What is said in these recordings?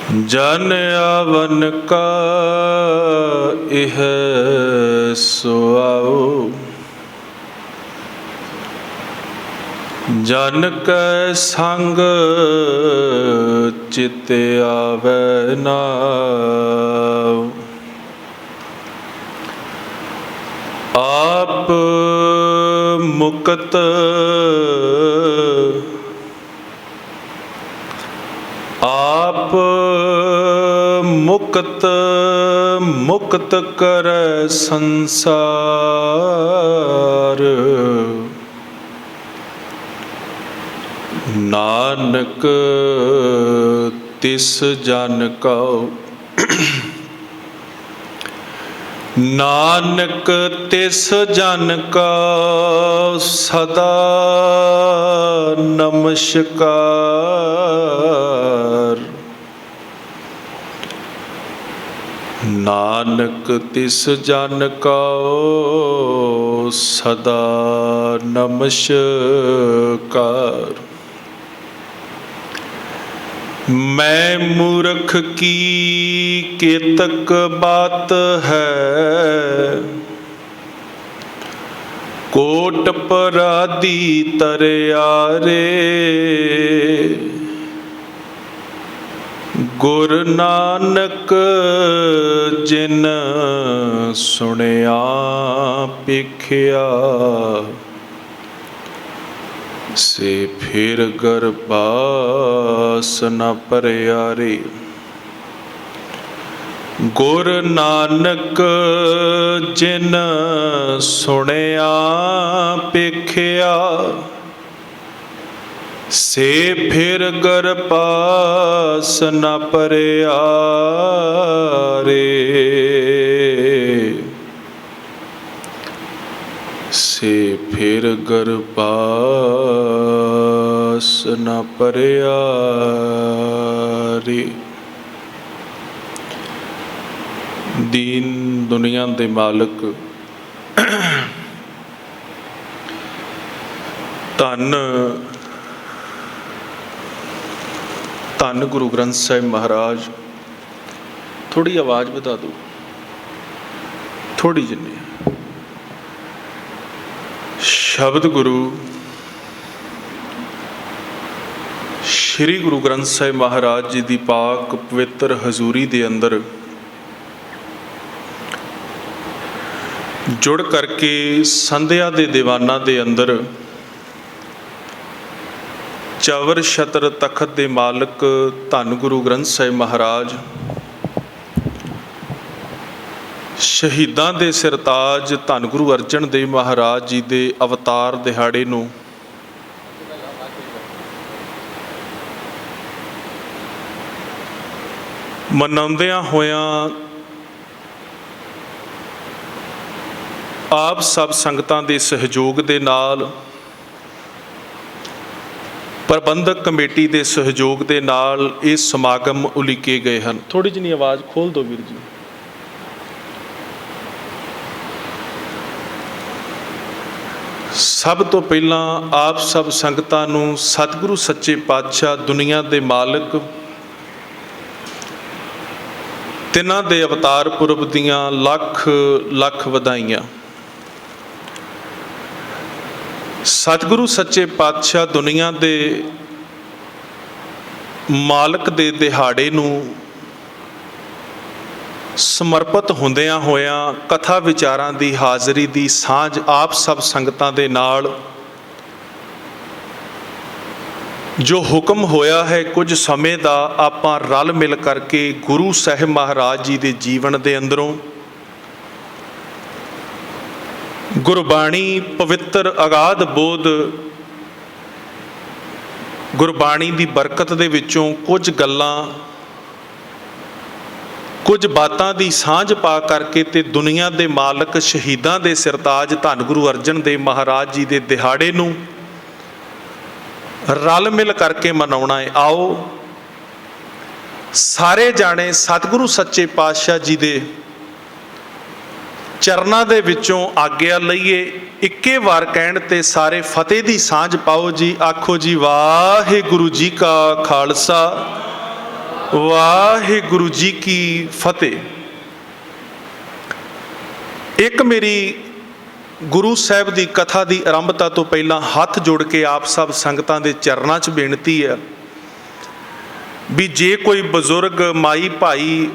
जन आवन का इह सुआओ, जन कै संग चित आवे नाउ। आप मुक्त आप मुक्त मुक्त करे संसार, नानक तिस जन कौ। नानक तिस जन का सदा नमस्कार। नानक तिस जन का सदा नमस्कार। मैं मूर्ख की केतक बात है, कोट पराधी तरियारे। गुर नानक जिन सुनिया पेखिया, से फिर गरबास न परियारे। गुर नानक जिन सुनिया पेखिया, से फिर गरबास न परियारे। से फिर गरबास न परियारे। दीन दुनिया दे मालक धन धन गुरु ग्रंथ साहिब महाराज। थोड़ी आवाज़ बता दो, थोड़ी जिन्नी। शब्द गुरु श्री गुरु ग्रंथ साहिब महाराज जी की पाक पवित्र हजूरी दे अंदर जुड़ करके संध्या दे दीवाना दे अंदर चवर छत्र तखत दे मालक धन गुरु ग्रंथ साहिब महाराज, शहीदां दे सिरताज धन गुरु अर्जन देव महाराज जी दे अवतार दिहाड़े नूं मनाउंदियां होइयां आप सब संगतां दे सहयोग दे नाल, प्रबंधक कमेटी दे सहयोग दे नाल ये समागम उलीके गए हैं। थोड़ी जिनी आवाज़ खोल दो वीर जी। सब तो पहला आप सब संगतां नूं सतगुरु सच्चे पातशाह दुनिया दे मालक तिन्हां दे अवतार पुरब दियां लख लख वधाइयां। सतगुरु सच्चे पातशाह दुनिया दे मालक दे दिहाड़े नूं समर्पित होंदियां होइयां कथा विचारां दी हाज़री दी सांझ आप सब संगतां दे नाल जो हुक्म होया है कुछ समय दा आपां रल मिल करके गुरु साहिब महाराज जी दे जीवन दे अंदरों गुरबाणी पवित्र अगाध बोध गुरबाणी दी बरकत दे विचों कुछ गल्लां कुछ बातां दी सांझ पा करके ते दुनिया दे मालक शहीदां दे सिरताज धन गुरु अर्जन देव महाराज जी दे दिहाड़े नूं रल मिल करके मनाउणा है। आओ सारे जाने सतगुरु सच्चे पातशाह जी दे चरनां दे विचों आग्या लईए। इक्के वार कहण ते सारे फतेह दी सांझ पाओ जी। आखो जी वाहिगुरू जी का खालसा ਵਾਹਿਗੁਰੂ ਜੀ ਕੀ ਫਤਿਹ। ਇੱਕ ਮੇਰੀ ਗੁਰੂ ਸਾਹਿਬ ਦੀ ਕਥਾ ਦੀ ਆਰੰਭਤਾ ਤੋਂ ਪਹਿਲਾਂ ਹੱਥ ਜੋੜ ਕੇ ਆਪ ਸਭ ਸੰਗਤਾਂ ਦੇ ਚਰਨਾਂ 'ਚ ਬੇਨਤੀ ਹੈ ਵੀ ਜੇ ਕੋਈ ਬਜ਼ੁਰਗ ਮਾਈ ਭਾਈ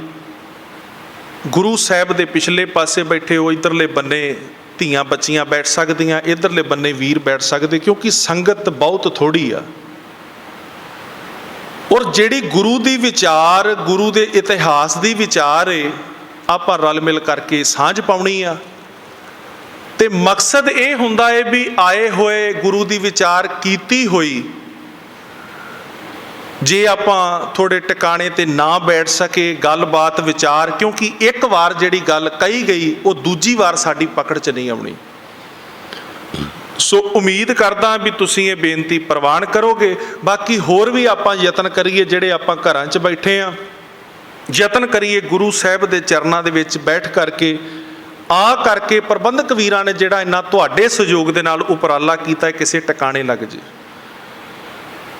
ਗੁਰੂ ਸਾਹਿਬ ਦੇ ਪਿਛਲੇ ਪਾਸੇ ਬੈਠੇ ਹੋ, ਇੱਧਰਲੇ ਬੰਨੇ ਧੀਆਂ ਬੱਚੀਆਂ ਬੈਠ ਸਕਦੀਆਂ, ਇੱਧਰਲੇ ਬੰਨੇ ਵੀਰ ਬੈਠ ਸਕਦੇ, ਕਿਉਂਕਿ ਸੰਗਤ ਬਹੁਤ ਥੋੜ੍ਹੀ ਆ। ਔਰ ਜਿਹੜੀ ਗੁਰੂ ਦੀ ਵਿਚਾਰ, ਗੁਰੂ ਦੇ ਇਤਿਹਾਸ ਦੀ ਵਿਚਾਰ ਏ, ਆਪਾਂ ਰਲ ਮਿਲ ਕਰਕੇ ਸਾਂਝ ਪਾਉਣੀ ਆ। ਤੇ ਮਕਸਦ ਇਹ ਹੁੰਦਾ ਹੈ ਵੀ ਆਏ ਹੋਏ ਗੁਰੂ ਦੀ ਵਿਚਾਰ ਕੀਤੀ ਹੋਈ ਜੇ ਆਪਾਂ ਥੋੜੇ ਟਿਕਾਣੇ ਤੇ ਨਾ ਬੈਠ ਸਕੇ, ਗੱਲਬਾਤ ਵਿਚਾਰ, ਕਿਉਂਕਿ ਇੱਕ ਵਾਰ ਜਿਹੜੀ ਗੱਲ ਕਹੀ ਗਈ ਉਹ ਦੂਜੀ ਵਾਰ ਸਾਡੀ ਪਕੜ 'ਚ ਨਹੀਂ ਆਉਣੀ। ਸੋ ਉਮੀਦ ਕਰਦਾ ਵੀ ਤੁਸੀਂ ਇਹ ਬੇਨਤੀ ਪ੍ਰਵਾਨ ਕਰੋਗੇ। ਬਾਕੀ ਹੋਰ ਵੀ ਆਪਾਂ ਯਤਨ ਕਰੀਏ, ਜਿਹੜੇ ਆਪਾਂ ਘਰਾਂ 'ਚ ਬੈਠੇ ਆ, ਯਤਨ ਕਰੀਏ ਗੁਰੂ ਸਾਹਿਬ ਦੇ ਚਰਨਾਂ ਦੇ ਵਿੱਚ ਬੈਠ ਕਰਕੇ ਕਰਕੇ ਪ੍ਰਬੰਧਕ ਵੀਰਾਂ ਨੇ ਜਿਹੜਾ ਇੰਨਾ ਤੁਹਾਡੇ ਸਹਿਯੋਗ ਦੇ ਨਾਲ ਉਪਰਾਲਾ ਕੀਤਾ, ਕਿਸੇ ਟਿਕਾਣੇ ਲੱਗ ਜੇ।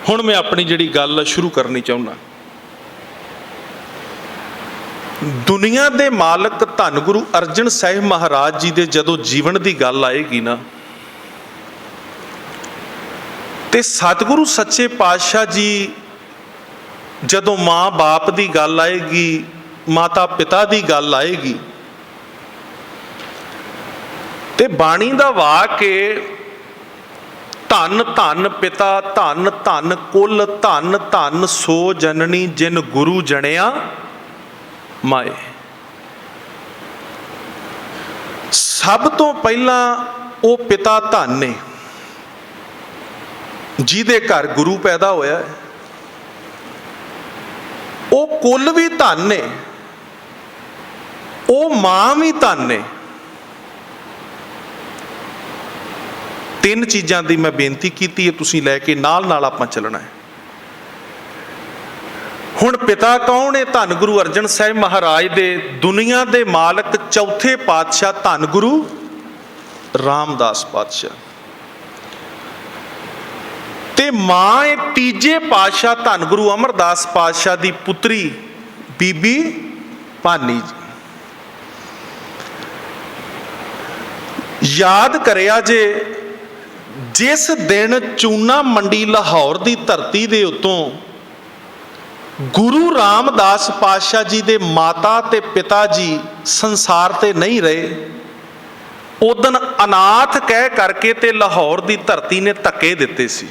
ਹੁਣ ਮੈਂ ਆਪਣੀ ਜਿਹੜੀ ਗੱਲ ਸ਼ੁਰੂ ਕਰਨੀ ਚਾਹੁੰਦਾ। ਦੁਨੀਆ ਦੇ ਮਾਲਕ ਧੰਨ ਗੁਰੂ ਅਰਜਨ ਸਾਹਿਬ ਮਹਾਰਾਜ ਜੀ ਦੇ ਜਦੋਂ ਜੀਵਨ ਦੀ ਗੱਲ ਆਏਗੀ ਨਾ, ਤੇ ਸਤਿਗੁਰੂ ਸੱਚੇ ਪਾਤਸ਼ਾਹ ਜੀ ਜਦੋਂ ਮਾਂ ਬਾਪ ਦੀ ਗੱਲ ਆਏਗੀ, ਮਾਤਾ ਪਿਤਾ ਦੀ ਗੱਲ ਆਏਗੀ, ਤੇ ਬਾਣੀ ਦਾ ਵਾਕ ਏ, ਧੰਨ ਧੰਨ ਪਿਤਾ ਧੰਨ ਧੰਨ ਕੁਲ ਧੰਨ ਧੰਨ ਸੋ ਜਨਨੀ ਜਿਨ ਗੁਰੂ ਜਣਿਆ ਮਾਏ। ਸਭ ਤੋਂ ਪਹਿਲਾਂ ਉਹ ਪਿਤਾ ਧੰਨ ਨੇ ਜਿਹਦੇ ਘਰ ਗੁਰੂ ਪੈਦਾ ਹੋਇਆ ਹੈ। ਉਹ ਕੁਲ ਵੀ ਧੰਨ ਨੇ, ਉਹ ਮਾਂ ਵੀ ਧੰਨ ਨੇ। ਤਿੰਨ ਚੀਜ਼ਾਂ ਦੀ ਮੈਂ ਬੇਨਤੀ ਕੀਤੀ ਹੈ, ਤੁਸੀਂ ਲੈ ਕੇ ਨਾਲ ਨਾਲ ਆਪਾਂ ਚੱਲਣਾ ਹੈ। ਹੁਣ ਪਿਤਾ ਕੌਣ ਹੈ? ਧੰਨ ਗੁਰੂ ਅਰਜਨ ਸਾਹਿਬ ਮਹਾਰਾਜ ਦੇ ਦੁਨੀਆ ਦੇ ਮਾਲਕ ਚੌਥੇ ਪਾਤਸ਼ਾਹ ਧੰਨ ਗੁਰੂ ਰਾਮਦਾਸ ਪਾਤਸ਼ਾਹ, ਤੇ ਮਾਂ ਹੈ ਤੀਜੇ ਪਾਤਸ਼ਾਹ ਧੰਨ ਗੁਰੂ ਅਮਰਦਾਸ ਪਾਤਸ਼ਾਹ ਦੀ ਪੁੱਤਰੀ ਬੀਬੀ ਭਾਨੀ ਜੀ। ਯਾਦ ਕਰਿਆ ਜੇ ਜਿਸ ਦਿਨ ਚੂਨਾ ਮੰਡੀ ਲਾਹੌਰ ਦੀ ਧਰਤੀ ਦੇ ਉੱਤੋਂ ਗੁਰੂ ਰਾਮਦਾਸ ਪਾਤਸ਼ਾਹ ਜੀ ਦੇ ਮਾਤਾ ਤੇ ਪਿਤਾ ਜੀ ਸੰਸਾਰ ਤੇ ਨਹੀਂ ਰਹੇ, ਉਦਣ ਅਨਾਥ ਕਹਿ ਕਰਕੇ ਤੇ ਲਾਹੌਰ ਦੀ ਧਰਤੀ ਨੇ ਧੱਕੇ ਦਿੱਤੇ ਸੀ।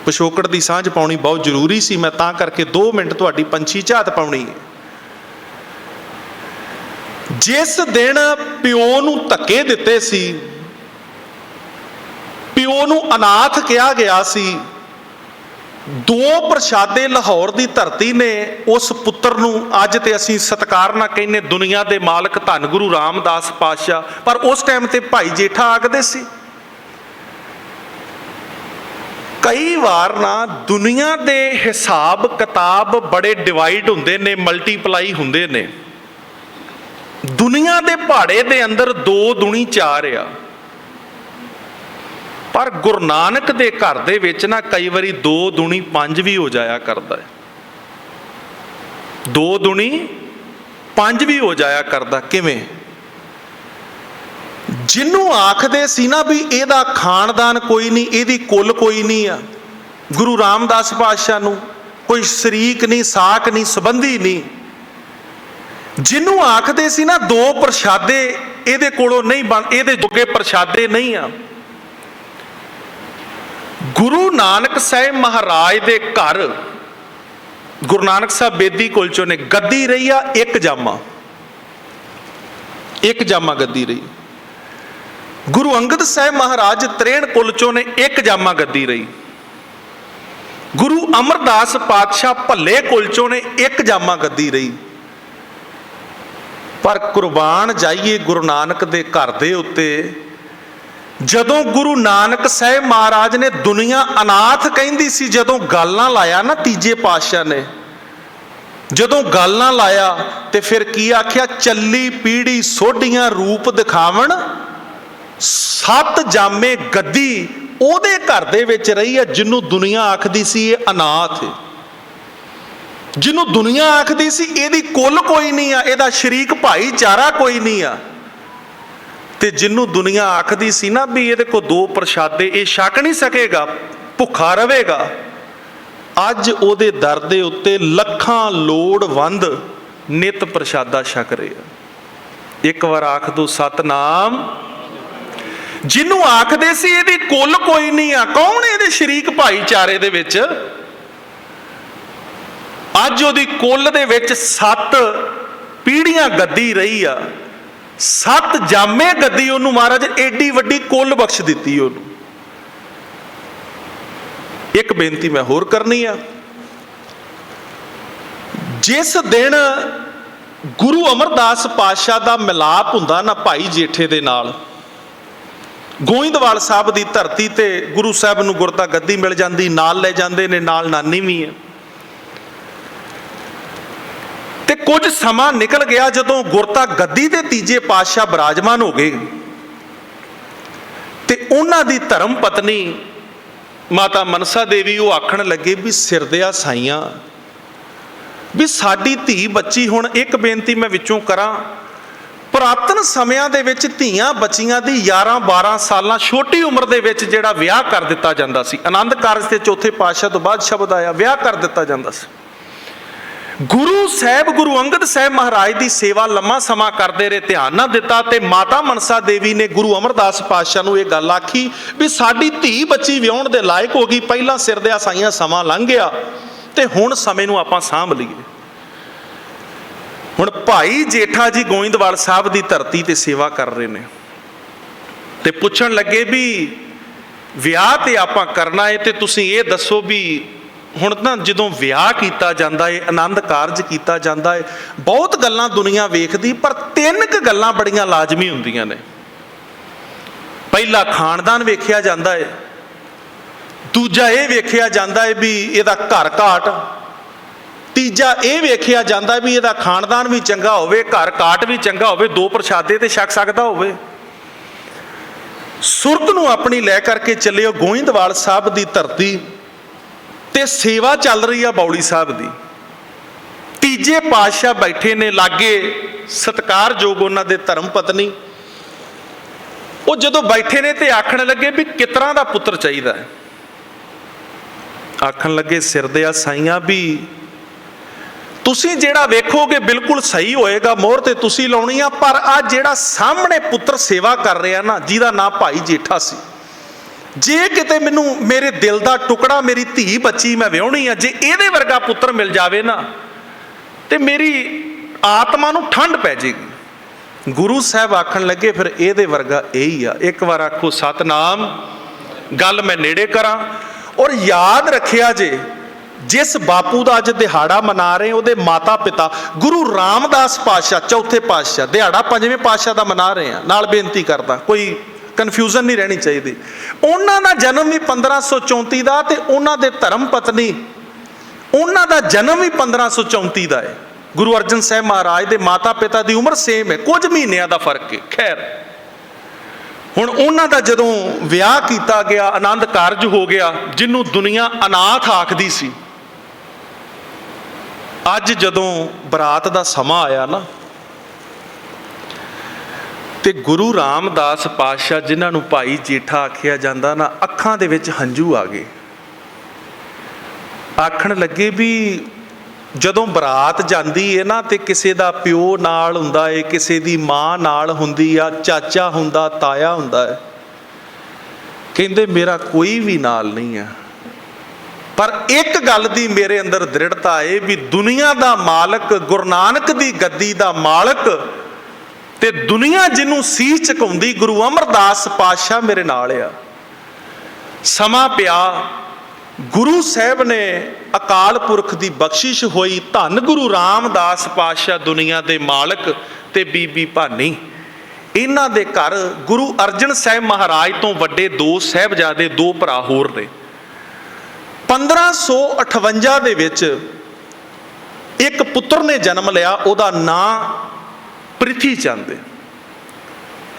ਪਿਛੋਕੜ ਦੀ ਸਾਂਝ ਪਾਉਣੀ ਬਹੁਤ ਜ਼ਰੂਰੀ ਸੀ, ਮੈਂ ਤਾਂ ਕਰਕੇ 2 ਮਿੰਟ ਤੁਹਾਡੀ ਪੰਛੀ ਝਾਤ ਪਾਉਣੀ ਹੈ। ਜਿਸ ਦਿਨ ਪਿਓ ਨੂੰ ਧੱਕੇ ਦਿੱਤੇ ਸੀ, ਪਿਓ ਨੂੰ ਅਨਾਥ ਕਿਹਾ ਗਿਆ ਸੀ, 2 ਪ੍ਰਸ਼ਾਦੇ ਲਾਹੌਰ ਦੀ ਧਰਤੀ ਨੇ ਉਸ ਪੁੱਤਰ ਨੂੰ, ਅੱਜ ਤੇ ਅਸੀਂ ਸਤਿਕਾਰ ਨਾਲ ਕਹਿੰਦੇ ਦੁਨੀਆ ਦੇ ਮਾਲਕ ਧੰਨ ਗੁਰੂ ਰਾਮਦਾਸ ਪਾਤਸ਼ਾਹ, ਪਰ ਉਸ ਟਾਈਮ ਤੇ ਭਾਈ ਜੇਠਾ ਆਖਦੇ ਸੀ। ਕਈ ਵਾਰ ਨਾ ਦੁਨੀਆ ਦੇ ਹਿਸਾਬ ਕਿਤਾਬ ਬੜੇ ਡਿਵਾਈਡ ਹੁੰਦੇ ਨੇ, ਮਲਟੀਪਲਾਈ ਹੁੰਦੇ ਨੇ। ਦੁਨੀਆ ਦੇ ਪਹਾੜੇ ਦੇ ਅੰਦਰ 2 ਦੂਣੀ 4 ਆ, ਪਰ ਗੁਰੂ ਨਾਨਕ ਦੇ ਘਰ ਦੇ ਵਿੱਚ ਨਾ ਕਈ ਵਾਰੀ 2 ਦੂਣੀ 5 ਵੀ ਹੋ ਜਾਇਆ ਕਰਦਾ ਹੈ। 2 ਦੂਣੀ 5 ਵੀ ਹੋ ਜਾਇਆ ਕਰਦਾ। ਕਿਵੇਂ? ਜਿਹਨੂੰ ਆਖਦੇ ਸੀ ਨਾ ਵੀ ਇਹਦਾ ਖਾਨਦਾਨ ਕੋਈ ਨਹੀਂ, ਇਹਦੀ ਕੁੱਲ ਕੋਈ ਨਹੀਂ ਆ, ਗੁਰੂ ਰਾਮਦਾਸ ਪਾਤਸ਼ਾਹ ਨੂੰ ਕੋਈ ਸ਼ਰੀਕ ਨਹੀਂ, ਸਾਕ ਨਹੀਂ, ਸੰਬੰਧੀ ਨਹੀਂ, ਜਿਹਨੂੰ ਆਖਦੇ ਸੀ ਨਾ 2 ਪ੍ਰਸ਼ਾਦੇ ਇਹਦੇ ਕੋਲੋਂ ਨਹੀਂ ਬਣ, ਇਹਦੇ ਜੋਗੇ ਪ੍ਰਸ਼ਾਦੇ ਨਹੀਂ ਆ। ਗੁਰੂ ਨਾਨਕ ਸਾਹਿਬ ਮਹਾਰਾਜ ਦੇ ਘਰ ਗੁਰੂ ਨਾਨਕ ਸਾਹਿਬ ਬੇਦੀ ਕੁਲਚੋ ਨੇ ਗੱਦੀ ਰਹੀ ਆ, ਇੱਕ ਜਾਮਾ ਗੱਦੀ ਰਹੀ। ਗੁਰੂ ਅੰਗਦ ਸਾਹਿਬ ਮਹਾਰਾਜ 63 ਕੁਲਚੋ ਨੇ ਇੱਕ ਜਾਮਾ ਗੱਦੀ ਰਹੀ। ਗੁਰੂ ਅਮਰਦਾਸ ਪਾਤਸ਼ਾਹ ਭੱਲੇ ਕੁਲਚੋ ਨੇ ਇੱਕ ਜਾਮਾ ਗੱਦੀ ਰਹੀ। ਪਰ ਕੁਰਬਾਨ ਜਾਈਏ ਗੁਰੂ ਨਾਨਕ ਦੇ ਘਰ ਦੇ ਉੱਤੇ, ਜਦੋਂ ਗੁਰੂ ਨਾਨਕ ਸਾਹਿਬ ਮਹਾਰਾਜ ਨੇ ਦੁਨੀਆ ਅਨਾਥ ਕਹਿੰਦੀ ਸੀ, ਜਦੋਂ ਗੱਲ ਨਾ ਲਾਇਆ ਨਾ ਤੀਜੇ ਪਾਤਸ਼ਾਹ ਨੇ, ਜਦੋਂ ਗੱਲ ਨਾ ਲਾਇਆ ਤੇ ਫਿਰ ਕੀ ਆਖਿਆ? ਚੱਲੀ ਪੀੜੀ ਸੋਢੀਆਂ ਰੂਪ ਦਿਖਾਵਣ 7 ਜਾਮੇ ਗੱਦੀ ਉਹਦੇ ਘਰ ਦੇ ਵਿੱਚ ਰਹੀ ਹੈ, ਜਿਹਨੂੰ ਦੁਨੀਆ ਆਖਦੀ ਸੀ ਇਹ ਅਨਾਥ ਹੈ। ਜਿਹਨੂੰ ਦੁਨੀਆ ਆਖਦੀ ਸੀ ਇਹਦੀ ਕੁੱਲ ਕੋਈ ਨਹੀਂ ਆ, ਇਹਦਾ ਸ਼ਰੀਕ ਭਾਈਚਾਰਾ ਕੋਈ ਨਹੀਂ ਆ, ਤੇ ਜਿਹਨੂੰ ਦੁਨੀਆ ਆਖਦੀ ਸੀ ਨਾ ਵੀ ਇਹਦੇ ਕੋਲ ਦੋ ਪ੍ਰਸ਼ਾਦੇ, ਇਹ ਛਕ ਨਹੀਂ ਸਕੇਗਾ, ਭੁੱਖਾ ਰਹੇਗਾ, ਅੱਜ ਉਹਦੇ ਦਰ ਦੇ ਉੱਤੇ ਲੱਖਾਂ ਲੋੜਵੰਦ ਨਿਤ ਪ੍ਰਸ਼ਾਦਾ ਛਕ ਰਹੇ ਆ। ਇੱਕ ਵਾਰ ਆਖ ਦੋ ਸਤਨਾਮ। ਜਿਹਨੂੰ ਆਖਦੇ ਸੀ ਇਹਦੀ ਕੁੱਲ ਕੋਈ ਨਹੀਂ ਆ, ਕੌਣ ਇਹਦੇ ਸ਼ਰੀਕ ਭਾਈਚਾਰੇ ਦੇ ਵਿੱਚ, ਅੱਜ ਉਹਦੀ ਕੁੱਲ ਦੇ ਵਿੱਚ 7 ਪੀੜ੍ਹੀਆਂ ਗੱਦੀ ਰਹੀ ਆ, 7 ਜਾਮੇ ਗੱਦੀ ਉਹਨੂੰ ਮਹਾਰਾਜ ਏਡੀ ਵੱਡੀ ਕੁੱਲ ਬਖਸ਼ ਦਿੱਤੀ ਉਹਨੂੰ। ਇੱਕ ਬੇਨਤੀ ਮੈਂ ਹੋਰ ਕਰਨੀ ਆ, ਜਿਸ ਦਿਨ ਗੁਰੂ ਅਮਰਦਾਸ ਪਾਤਸ਼ਾਹ ਦਾ ਮਿਲਾਪ ਹੁੰਦਾ ਨਾ ਭਾਈ ਜੇਠੇ ਦੇ ਨਾਲ, ਗੋਇੰਦਵਾਲ ਸਾਹਿਬ ਦੀ ਧਰਤੀ ਤੇ ਗੁਰੂ ਸਾਹਿਬ ਨੂੰ ਗੁਰਤਾ ਗੱਦੀ ਮਿਲ ਜਾਂਦੀ, ਨਾਲ ਲੈ ਜਾਂਦੇ ਨੇ, ਨਾਲ ਨਾਨੀ ਵੀ ਹੈ। ਤੇ ਕੁਝ ਸਮਾਂ ਨਿਕਲ ਗਿਆ, ਜਦੋਂ ਗੁਰਤਾ ਗੱਦੀ ਦੇ ਤੀਜੇ ਪਾਤਸ਼ਾਹ ਬਿਰਾਜਮਾਨ ਹੋ ਗਏ ਤੇ ਉਹਨਾਂ ਦੀ ਧਰਮ ਪਤਨੀ ਮਾਤਾ ਮਨਸਾ ਦੇਵੀ ਉਹ ਆਖਣ ਲੱਗੇ ਵੀ ਸਿਰਦਿਆ ਸਾਈਆਂ, ਵੀ ਸਾਡੀ ਧੀ ਬੱਚੀ, ਹੁਣ ਇੱਕ ਬੇਨਤੀ ਮੈਂ ਵਿੱਚੋਂ ਕਰਾਂ, ਪੁਰਾਤਨ ਸਮਿਆਂ ਦੇ ਵਿੱਚ ਧੀਆਂ ਬੱਚੀਆਂ ਦੀ 11-12 ਸਾਲਾਂ ਛੋਟੀ ਉਮਰ ਦੇ ਵਿੱਚ ਜਿਹੜਾ ਵਿਆਹ ਕਰ ਦਿੱਤਾ ਜਾਂਦਾ ਸੀ। ਆਨੰਦ ਕਾਰਜ ਤੇ ਚੌਥੇ ਪਾਤਸ਼ਾਹ ਤੋਂ ਬਾਅਦ ਸ਼ਬਦ ਆਇਆ, ਵਿਆਹ ਕਰ ਦਿੱਤਾ ਜਾਂਦਾ ਸੀ। ਗੁਰੂ ਸਾਹਿਬ ਗੁਰੂ ਅੰਗਦ ਸਾਹਿਬ ਮਹਾਰਾਜ ਦੀ ਸੇਵਾ ਲੰਮਾ ਸਮਾਂ ਕਰਦੇ ਰਹੇ, ਧਿਆਨ ਨਾ ਦਿੱਤਾ, ਤੇ ਮਾਤਾ ਮਨਸਾ ਦੇਵੀ ਨੇ ਗੁਰੂ ਅਮਰਦਾਸ ਪਾਤਸ਼ਾਹ ਨੂੰ ਇਹ ਗੱਲ ਆਖੀ ਵੀ ਸਾਡੀ ਧੀ ਬੱਚੀ ਵਿਆਹੁਣ ਦੇ ਲਾਇਕ ਹੋ ਗਈ, ਪਹਿਲਾਂ ਸਿਰ ਦੇ ਸਾਈਆਂ ਸਮਾਂ ਲੰਘ ਗਿਆ ਤੇ ਹੁਣ ਸਮੇਂ ਨੂੰ ਆਪਾਂ ਸਾਂਭ ਲਈਏ। ਹੁਣ ਭਾਈ ਜੇਠਾ ਜੀ ਗੋਇੰਦਵਾਲ ਸਾਹਿਬ ਦੀ ਧਰਤੀ ਤੇ ਸੇਵਾ ਕਰ ਰਹੇ ਨੇ ਤੇ ਪੁੱਛਣ ਲੱਗੇ ਵੀ ਵਿਆਹ ਤੇ ਆਪਾਂ ਕਰਨਾ ਹੈ, ਤੇ ਤੁਸੀਂ ਇਹ ਦੱਸੋ ਵੀ ਹੁਣ ਨਾ ਜਦੋਂ ਵਿਆਹ ਕੀਤਾ ਜਾਂਦਾ ਹੈ, ਆਨੰਦ ਕਾਰਜ ਕੀਤਾ ਜਾਂਦਾ ਹੈ, ਬਹੁਤ ਗੱਲਾਂ ਦੁਨੀਆ ਵੇਖਦੀ, ਪਰ 3 ਕੁ ਗੱਲਾਂ ਬੜੀਆਂ ਲਾਜ਼ਮੀ ਹੁੰਦੀਆਂ ਨੇ। ਪਹਿਲਾ ਖਾਨਦਾਨ ਵੇਖਿਆ ਜਾਂਦਾ ਹੈ, ਦੂਜਾ ਇਹ ਵੇਖਿਆ ਜਾਂਦਾ ਹੈ ਵੀ ਇਹਦਾ ਘਰ ਘਾਟ, ਤੀਜਾ ਇਹ ਵੇਖਿਆ ਜਾਂਦਾ ਵੀ ਇਹਦਾ ਖਾਨਦਾਨ ਵੀ ਚੰਗਾ ਹੋਵੇ, ਘਰ ਘਾਟ ਵੀ ਚੰਗਾ ਹੋਵੇ, 2 ਪ੍ਰਸ਼ਾਦੇ ਤੇ ਛਕ ਸਕਦਾ ਹੋਵੇ। ਸੁਰਤ ਨੂੰ ਆਪਣੀ ਲੈ ਕਰਕੇ ਚੱਲਿਓ ਗੋਇੰਦਵਾਲ ਸਾਹਿਬ ਦੀ ਧਰਤੀ ਤੇ ਸੇਵਾ ਚੱਲ ਰਹੀ ਆ ਬੌਲੀ ਸਾਹਿਬ ਦੀ। ਤੀਜੇ ਪਾਤਸ਼ਾਹ ਬੈਠੇ ਨੇ ਲਾਗੇ, ਸਤਿਕਾਰਯੋਗ ਉਹਨਾਂ ਦੇ ਧਰਮ ਪਤਨੀ, ਉਹ ਜਦੋਂ ਬੈਠੇ ਨੇ ਤੇ ਆਖਣ ਲੱਗੇ ਵੀ ਕਿਸ ਤਰ੍ਹਾਂ ਦਾ ਪੁੱਤਰ ਚਾਹੀਦਾ ਹੈ। ਆਖਣ ਲੱਗੇ ਸਿਰਦਿਆ ਸਾਈਆਂ ਵੀ ਤੁਸੀਂ ਜਿਹੜਾ ਵੇਖੋਗੇ ਬਿਲਕੁਲ ਸਹੀ ਹੋਏਗਾ, ਮੋਹਰ ਤੇ ਤੁਸੀਂ ਲਾਉਣੀ ਆ, ਪਰ ਆ ਜਿਹੜਾ ਸਾਹਮਣੇ ਪੁੱਤਰ ਸੇਵਾ ਕਰ ਰਿਹਾ ਨਾ, ਜਿਹਦਾ ਨਾਂ ਭਾਈ ਜੇਠਾ ਸੀ, ਜੇ ਕਿਤੇ ਮੈਨੂੰ ਮੇਰੇ ਦਿਲ ਦਾ ਟੁਕੜਾ, ਮੇਰੀ ਧੀ ਬੱਚੀ ਮੈਂ ਵਿਆਹੁਣੀ ਆ, ਜੇ ਇਹਦੇ ਵਰਗਾ ਪੁੱਤਰ ਮਿਲ ਜਾਵੇ ਨਾ ਤੇ ਮੇਰੀ ਆਤਮਾ ਨੂੰ ਠੰਡ ਪੈ ਜਾਏਗੀ। ਗੁਰੂ ਸਾਹਿਬ ਆਖਣ ਲੱਗੇ ਫਿਰ ਇਹਦੇ ਵਰਗਾ ਇਹੀ ਆ। ਇੱਕ ਵਾਰ ਆਖੋ ਸਤਨਾਮ। ਗੱਲ ਮੈਂ ਨੇੜੇ ਕਰਾਂ, ਔਰ ਯਾਦ ਰੱਖਿਆ ਜੇ ਜਿਸ ਬਾਪੂ ਦਾ ਅੱਜ ਦਿਹਾੜਾ ਮਨਾ ਰਹੇ, ਉਹਦੇ ਮਾਤਾ ਪਿਤਾ ਗੁਰੂ ਰਾਮਦਾਸ ਪਾਤਸ਼ਾਹ ਚੌਥੇ ਪਾਤਸ਼ਾਹ, ਦਿਹਾੜਾ 5ਵੇਂ ਪਾਤਸ਼ਾਹ ਦਾ ਮਨਾ ਰਹੇ ਆ। ਨਾਲ ਬੇਨਤੀ ਕਰਦਾ, ਕੋਈ ਕਨਫਿਊਜ਼ਨ ਨਹੀਂ ਰਹਿਣੀ ਚਾਹੀਦੀ। ਉਹਨਾਂ ਦਾ ਜਨਮ ਵੀ 1534 ਦਾ, ਤੇ ਉਹਨਾਂ ਦੇ ਧਰਮ ਪਤਨੀ, ਉਹਨਾਂ ਦਾ ਜਨਮ ਵੀ 1534 ਦਾ ਹੈ। ਗੁਰੂ ਅਰਜਨ ਸਾਹਿਬ ਮਹਾਰਾਜ ਦੇ ਮਾਤਾ ਪਿਤਾ ਦੀ ਉਮਰ ਸੇਮ ਹੈ, ਕੁਝ ਮਹੀਨਿਆਂ ਦਾ ਫਰਕ ਹੈ। ਖੈਰ, ਹੁਣ ਉਹਨਾਂ ਦਾ ਜਦੋਂ ਵਿਆਹ ਕੀਤਾ ਗਿਆ, ਆਨੰਦ ਕਾਰਜ ਹੋ ਗਿਆ, ਜਿਹਨੂੰ ਦੁਨੀਆ ਅਨਾਥ ਆਖਦੀ ਸੀ, ਅੱਜ ਜਦੋਂ ਬਰਾਤ ਦਾ ਸਮਾਂ ਆਇਆ ਨਾ, ਤੇ ਗੁਰੂ ਰਾਮਦਾਸ ਪਾਤਸ਼ਾਹ ਜਿਨ੍ਹਾਂ ਨੂੰ ਭਾਈ ਜੇਠਾ ਆਖਿਆ ਜਾਂਦਾ ਨਾ, ਅੱਖਾਂ ਦੇ ਵਿੱਚ ਹੰਝੂ ਆ ਗਏ। ਆਖਣ ਲੱਗੇ ਵੀ ਜਦੋਂ ਬਰਾਤ ਜਾਂਦੀ ਹੈ ਨਾ, ਤੇ ਕਿਸੇ ਦਾ ਪਿਓ ਨਾਲ ਹੁੰਦਾ ਹੈ, ਕਿਸੇ ਦੀ ਮਾਂ ਨਾਲ ਹੁੰਦੀ ਆ, ਚਾਚਾ ਹੁੰਦਾ, ਤਾਇਆ ਹੁੰਦਾ ਹੈ। ਕਹਿੰਦੇ ਮੇਰਾ ਕੋਈ ਵੀ ਨਾਲ ਨਹੀਂ ਆ, ਪਰ ਇੱਕ ਗੱਲ ਦੀ ਮੇਰੇ ਅੰਦਰ ਦ੍ਰਿੜਤਾ ਹੈ ਵੀ ਦੁਨੀਆ ਦਾ ਮਾਲਕ, ਗੁਰੂ ਨਾਨਕ ਦੀ ਗੱਦੀ ਦਾ ਮਾਲਕ, ਤੇ ਦੁਨੀਆ ਜਿਹਨੂੰ ਸੀਸ ਝੁਕਾਉਂਦੀ, ਗੁਰੂ ਅਮਰਦਾਸ ਪਾਤਸ਼ਾਹ ਮੇਰੇ ਨਾਲ ਆ। ਸਮਾਂ ਪਿਆ, ਗੁਰੂ ਸਾਹਿਬ ਨੇ ਅਕਾਲ ਪੁਰਖ ਦੀ ਬਖਸ਼ਿਸ਼ ਹੋਈ, ਧੰਨ ਗੁਰੂ ਰਾਮਦਾਸ ਪਾਤਸ਼ਾਹ ਦੁਨੀਆ ਦੇ ਮਾਲਕ ਤੇ ਬੀਬੀ ਭਾਨੀ, ਇਹਨਾਂ ਦੇ ਘਰ ਗੁਰੂ ਅਰਜਨ ਸਾਹਿਬ ਮਹਾਰਾਜ ਤੋਂ ਵੱਡੇ 2 ਸਾਹਿਬਜ਼ਾਦੇ, 2 ਭਰਾ ਹੋਰ ਨੇ। 1558 ਦੇ ਵਿੱਚ ਇੱਕ ਪੁੱਤਰ ਨੇ ਜਨਮ ਲਿਆ, ਉਹਦਾ ਨਾਂ ਪ੍ਰਿਥੀ ਚੰਦ।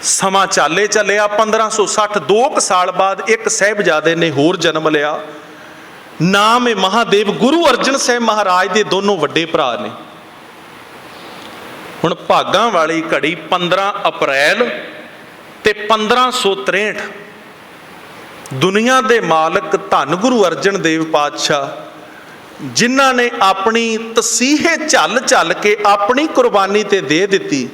ਸਮਾਂ ਚੱਲਿਆ 1560, 2 ਸਾਲ ਬਾਅਦ ਇੱਕ ਸਾਹਿਬਜ਼ਾਦੇ ਨੇ ਹੋਰ ਜਨਮ ਲਿਆ, ਨਾਮ ਹੈ ਮਹਾਦੇਵ। ਗੁਰੂ ਅਰਜਨ ਸਾਹਿਬ ਮਹਾਰਾਜ ਦੇ ਦੋਨੋਂ ਵੱਡੇ ਭਰਾ ਨੇ। ਹੁਣ ਭਾਗਾਂ ਵਾਲੀ ਘੜੀ 15 ਅਪ੍ਰੈਲ ਤੇ 1563 ਦੁਨੀਆ ਦੇ ਮਾਲਕ ਧੰਨ ਗੁਰੂ ਅਰਜਨ ਦੇਵ ਪਾਤਸ਼ਾਹ, ਜਿਨ੍ਹਾਂ ਨੇ ਆਪਣੀ ਤਸੀਹੇ ਝੱਲ ਝੱਲ ਕੇ ਆਪਣੀ ਕੁਰਬਾਨੀ ਤੇ ਦੇ ਦਿੱਤੀ,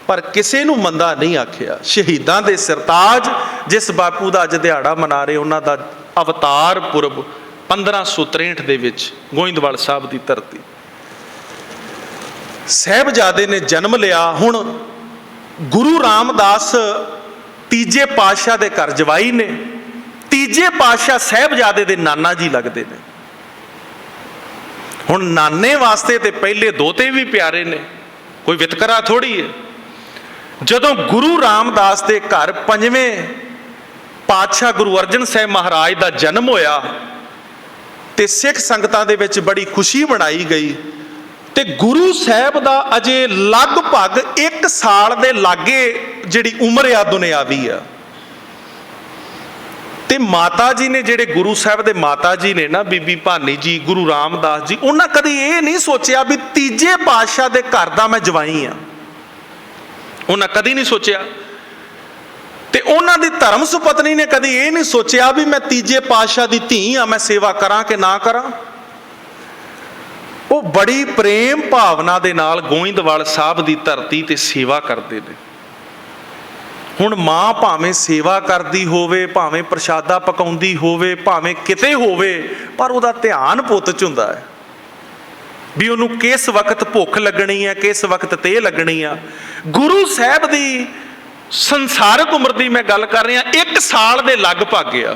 ਪਰ ਕਿਸੇ ਨੂੰ ਮੰਦਾ ਨਹੀਂ ਆਖਿਆ। ਸ਼ਹੀਦਾਂ ਦੇ ਸਰਤਾਜ ਜਿਸ ਬਾਪੂ ਦਾ ਅੱਜ ਦਿਹਾੜਾ ਮਨਾ ਰਹੇ, ਉਹਨਾਂ ਦਾ ਅਵਤਾਰ ਪੁਰਬ 1563 ਦੇ ਵਿੱਚ ਗੋਇੰਦਵਾਲ ਸਾਹਿਬ ਦੀ ਧਰਤੀ। ਸਾਹਿਬਜ਼ਾਦੇ ਨੇ ਜਨਮ ਲਿਆ। ਹੁਣ ਗੁਰੂ ਰਾਮਦਾਸ ਤੀਜੇ ਪਾਤਸ਼ਾਹ ਦੇ ਘਰ ਜਵਾਈ ਨੇ। ਤੀਜੇ ਪਾਤਸ਼ਾਹ ਸਾਹਿਬਜ਼ਾਦੇ ਦੇ ਨਾਨਾ ਜੀ ਲੱਗਦੇ ਨੇ। ਹੁਣ ਨਾਨੇ ਵਾਸਤੇ ਤੇ ਪਹਿਲੇ ਦੋਤੇ ਵੀ ਪਿਆਰੇ ਨੇ, ਕੋਈ ਵਿਤਕਰਾ ਥੋੜੀ ਹੈ। ਜਦੋਂ ਗੁਰੂ ਰਾਮਦਾਸ ਦੇ ਘਰ ਪੰਜਵੇਂ ਪਾਤਸ਼ਾਹ ਗੁਰੂ ਅਰਜਨ ਸਾਹਿਬ ਮਹਾਰਾਜ ਦਾ ਜਨਮ ਹੋਇਆ ਤੇ ਸਿੱਖ ਸੰਗਤਾਂ ਦੇ ਵਿੱਚ ਬੜੀ ਖੁਸ਼ੀ ਮਨਾਈ ਗਈ, ਤੇ ਗੁਰੂ ਸਾਹਿਬ ਦਾ ਅਜੇ ਲਗਭਗ 1 ਸਾਲ ਦੇ ਲਾਗੇ ਜਿਹੜੀ ਉਮਰ ਆ ਦੁਨਿਆਵੀ ਆ। ਤੇ ਮਾਤਾ ਜੀ ਨੇ, ਜਿਹੜੇ ਗੁਰੂ ਸਾਹਿਬ ਦੇ ਮਾਤਾ ਜੀ ਨੇ ਨਾ, ਬੀਬੀ ਭਾਨੀ ਜੀ, ਗੁਰੂ ਰਾਮਦਾਸ ਜੀ, ਉਹਨਾਂ ਕਦੀ ਇਹ ਨਹੀਂ ਸੋਚਿਆ ਵੀ ਤੀਜੇ ਪਾਤਸ਼ਾਹ ਦੇ ਘਰ ਦਾ ਮੈਂ ਜਵਾਈ ਆ। ਉਹਨਾਂ ਕਦੀ ਨਹੀਂ ਸੋਚਿਆ। ਤੇ ਉਹਨਾਂ ਦੀ ਧਰਮ ਸੁਪਤਨੀ ਨੇ ਕਦੀ ਇਹ ਨਹੀਂ ਸੋਚਿਆ ਵੀ ਮੈਂ ਤੀਜੇ ਪਾਤਸ਼ਾਹ ਦੀ ਧੀ ਆ, ਮੈਂ ਸੇਵਾ ਕਰਾਂ ਕਿ ਨਾ ਕਰਾਂ। ਉਹ ਬੜੀ ਪ੍ਰੇਮ ਭਾਵਨਾ ਦੇ ਨਾਲ ਗੋਇੰਦਵਾਲ ਸਾਹਿਬ ਦੀ ਧਰਤੀ ਤੇ ਸੇਵਾ ਕਰਦੇ ਨੇ। ਹੁਣ ਮਾਂ ਭਾਵੇਂ ਸੇਵਾ ਕਰਦੀ ਹੋਵੇ, ਭਾਵੇਂ ਪ੍ਰਸ਼ਾਦਾ ਪਕਾਉਂਦੀ ਹੋਵੇ, ਭਾਵੇਂ ਕਿਤੇ ਹੋਵੇ, ਪਰ ਉਹਦਾ ਧਿਆਨ ਪੁੱਤ 'ਚ ਹੁੰਦਾ ਹੈ ਵੀ ਉਹਨੂੰ ਕਿਸ ਵਕਤ ਭੁੱਖ ਲੱਗਣੀ ਹੈ, ਕਿਸ ਵਕਤ ਤੇਹ ਲੱਗਣੀ ਆ। ਗੁਰੂ ਸਾਹਿਬ ਦੀ ਸੰਸਾਰਕ ਉਮਰ ਦੀ ਮੈਂ ਗੱਲ ਕਰ ਰਿਹਾ, 1 ਸਾਲ ਦੇ ਲਗਭਗ ਆ।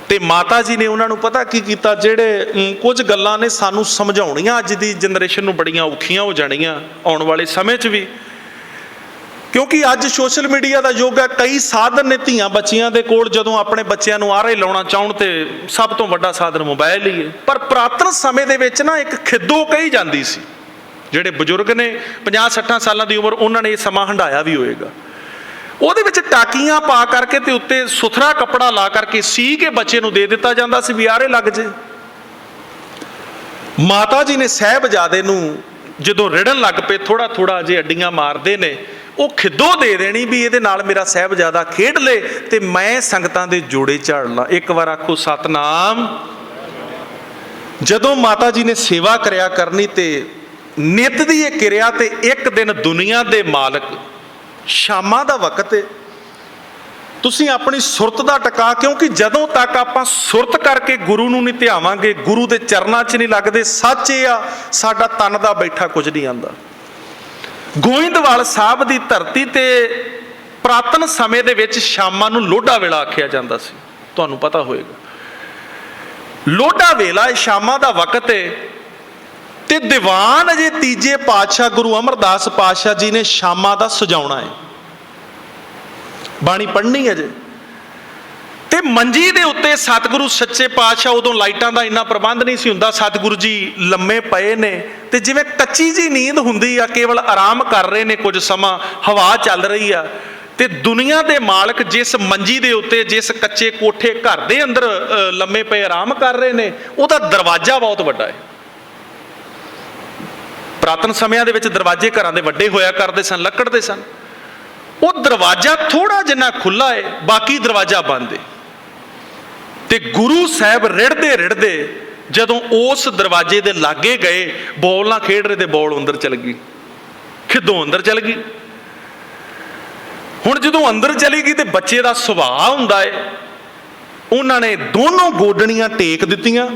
ਤੇ ਮਾਤਾ ਜੀ ਨੇ ਉਹਨਾਂ ਨੂੰ ਪਤਾ ਕੀ ਕੀਤਾ, ਜਿਹੜੇ ਕੁਝ ਗੱਲਾਂ ਨੇ ਸਾਨੂੰ ਸਮਝਾਉਣੀਆਂ ਅੱਜ ਦੀ ਜਨਰੇਸ਼ਨ ਨੂੰ ਬੜੀਆਂ ਔਖੀਆਂ ਹੋ ਜਾਣੀਆਂ ਆਉਣ ਵਾਲੇ ਸਮੇਂ 'ਚ ਵੀ, ਕਿਉਂਕਿ ਅੱਜ ਸੋਸ਼ਲ ਮੀਡੀਆ ਦਾ ਯੁੱਗ ਹੈ। ਕਈ ਸਾਧਨ ਨੇ ਧੀਆਂ ਬੱਚੀਆਂ ਦੇ ਕੋਲ, ਜਦੋਂ ਆਪਣੇ ਬੱਚਿਆਂ ਨੂੰ ਆਰੇ ਲਾਉਣਾ ਚਾਹੁਣ ਤੇ ਸਭ ਤੋਂ ਵੱਡਾ ਸਾਧਨ ਮੋਬਾਈਲ ਹੀ ਹੈ। ਪਰ ਪੁਰਾਤਨ ਸਮੇਂ ਦੇ ਵਿੱਚ ਨਾ ਇੱਕ ਖਿੱਦੋ ਕਹੀ ਜਾਂਦੀ ਸੀ। ਜਿਹੜੇ ਬਜ਼ੁਰਗ ਨੇ 50-60 ਸਾਲਾਂ ਦੀ ਉਮਰ, ਉਹਨਾਂ ਨੇ ਇਹ ਸਮਾਂ ਹੰਢਾਇਆ ਵੀ ਹੋਏਗਾ। ਉਹਦੇ ਵਿੱਚ ਟਾਕੀਆਂ ਪਾ ਕਰਕੇ ਤੇ ਉੱਤੇ ਸੁਥਰਾ ਕੱਪੜਾ ਲਾ ਕਰਕੇ ਸੀ ਕੇ ਬੱਚੇ ਨੂੰ ਦੇ ਦਿੱਤਾ ਜਾਂਦਾ ਸੀ ਵੀ ਆਰੇ ਲੱਗ ਜੇ। ਮਾਤਾ ਜੀ ਨੇ ਸਾਹਿਬਜ਼ਾਦੇ ਨੂੰ ਜਦੋਂ ਰਿੜਨ ਲੱਗ ਪਏ, ਥੋੜਾ ਥੋੜਾ ਜੇ ਅੱਡੀਆਂ ਮਾਰਦੇ ਨੇ, ਉਹ ਖਿੱਦੋ ਦੇ ਦੇਣੀ ਵੀ ਇਹਦੇ ਨਾਲ ਮੇਰਾ ਸਾਹਿਬਜ਼ਾਦਾ ਖੇਡ ਲੇ ਤੇ ਮੈਂ ਸੰਗਤਾਂ ਦੇ ਜੋੜੇ ਝਾੜ ਲਾਂ। ਇੱਕ ਵਾਰ ਆਖੋ ਸਤਨਾਮ। ਜਦੋਂ ਮਾਤਾ ਜੀ ਨੇ ਸੇਵਾ ਕਰਿਆ ਕਰਨੀ ਤੇ ਨਿਤ ਦੀ ਇਹ ਕਿਰਿਆ, ਤੇ ਇੱਕ ਦਿਨ ਦੁਨੀਆ ਦੇ ਮਾਲਕ, ਸ਼ਾਮਾਂ ਦਾ ਵਕਤ ਹੈ, ਤੁਸੀਂ ਆਪਣੀ ਸੁਰਤ ਦਾ ਟਿਕਾ, ਕਿਉਂਕਿ ਜਦੋਂ ਤੱਕ ਆਪਾਂ ਸੁਰਤ ਕਰਕੇ ਗੁਰੂ ਨੂੰ ਨਹੀਂ ਧਿਆਵਾਂਗੇ, ਗੁਰੂ ਦੇ ਚਰਨਾਂ 'ਚ ਨਹੀਂ ਲੱਗਦੇ, ਸੱਚ ਇਹ ਆ ਸਾਡਾ ਤਨ ਦਾ ਬੈਠਾ ਕੁਝ ਨਹੀਂ ਆਉਂਦਾ। ਗੋਇੰਦਵਾਲ ਸਾਹਿਬ ਦੀ ਧਰਤੀ ਤੇ ਪੁਰਾਤਨ ਸਮੇਂ ਦੇ ਵਿੱਚ ਸ਼ਾਮਾਂ ਨੂੰ ਲੋਢਾ ਵੇਲਾ ਆਖਿਆ ਜਾਂਦਾ ਸੀ, ਤੁਹਾਨੂੰ ਪਤਾ ਹੋਏਗਾ। ਲੋਢਾ ਵੇਲਾ ਸ਼ਾਮਾਂ ਦਾ ਵਕਤ ਹੈ ਤੇ ਦੀਵਾਨ ਅਜੇ ਤੀਜੇ ਪਾਤਸ਼ਾਹ ਗੁਰੂ ਅਮਰਦਾਸ ਪਾਤਸ਼ਾਹ ਜੀ ਨੇ ਸ਼ਾਮਾਂ ਦਾ ਸਜਾਉਣਾ ਹੈ, ਬਾਣੀ ਪੜ੍ਹਨੀ ਅਜੇ। ਤੇ ਮੰਜੀ ਦੇ ਉੱਤੇ ਸਤਿਗੁਰੂ ਸੱਚੇ ਪਾਤਸ਼ਾਹ, ਉਦੋਂ ਲਾਈਟਾਂ ਦਾ ਇੰਨਾ ਪ੍ਰਬੰਧ ਨਹੀਂ ਸੀ ਹੁੰਦਾ, ਸਤਿਗੁਰੂ ਜੀ ਲੰਮੇ ਪਏ ਨੇ ਤੇ ਜਿਵੇਂ ਕੱਚੀ ਜੀ ਨੀਂਦ ਹੁੰਦੀ ਆ, ਕੇਵਲ ਆਰਾਮ ਕਰ ਰਹੇ ਨੇ ਕੁਝ ਸਮਾਂ, ਹਵਾ ਚੱਲ ਰਹੀ ਆ। ਤੇ ਦੁਨੀਆ ਦੇ ਮਾਲਕ ਜਿਸ ਮੰਜੀ ਦੇ ਉੱਤੇ, ਜਿਸ ਕੱਚੇ ਕੋਠੇ ਘਰ ਦੇ ਅੰਦਰ ਲੰਮੇ ਪਏ ਆਰਾਮ ਕਰ ਰਹੇ ਨੇ, ਉਹਦਾ ਦਰਵਾਜ਼ਾ ਬਹੁਤ ਵੱਡਾ ਹੈ। ਪੁਰਾਤਨ ਸਮਿਆਂ ਦੇ ਵਿੱਚ ਦਰਵਾਜ਼ੇ ਘਰਾਂ ਦੇ ਵੱਡੇ ਹੋਇਆ ਕਰਦੇ ਸਨ, ਲੱਕੜ ਦੇ ਸਨ। ਉਹ ਦਰਵਾਜ਼ਾ ਥੋੜਾ ਜਿੰਨਾ ਖੁੱਲਾ ਹੈ, ਬਾਕੀ ਦਰਵਾਜ਼ਾ ਬੰਦ ਹੈ। ਤੇ ਗੁਰੂ ਸਾਹਿਬ ਰਿੜਦੇ ਰਿੜਦੇ ਜਦੋਂ ਉਸ ਦਰਵਾਜ਼ੇ ਦੇ ਲਾਗੇ ਗਏ, ਬੋਲ ਨਾਲ ਖੇਡ ਰਹੇ ਤੇ ਬੋਲ ਅੰਦਰ ਚਲ ਗਈ, ਖਿੱਦੋਂ ਅੰਦਰ ਚਲ ਗਈ। ਹੁਣ ਜਦੋਂ ਅੰਦਰ ਚਲੀ ਗਈ ਤੇ ਬੱਚੇ ਦਾ ਸੁਭਾਅ ਹੁੰਦਾ ਹੈ, ਉਹਨਾਂ ਨੇ ਦੋਨੋਂ ਗੋਡਣੀਆਂ ਟੇਕ ਦਿੱਤੀਆਂ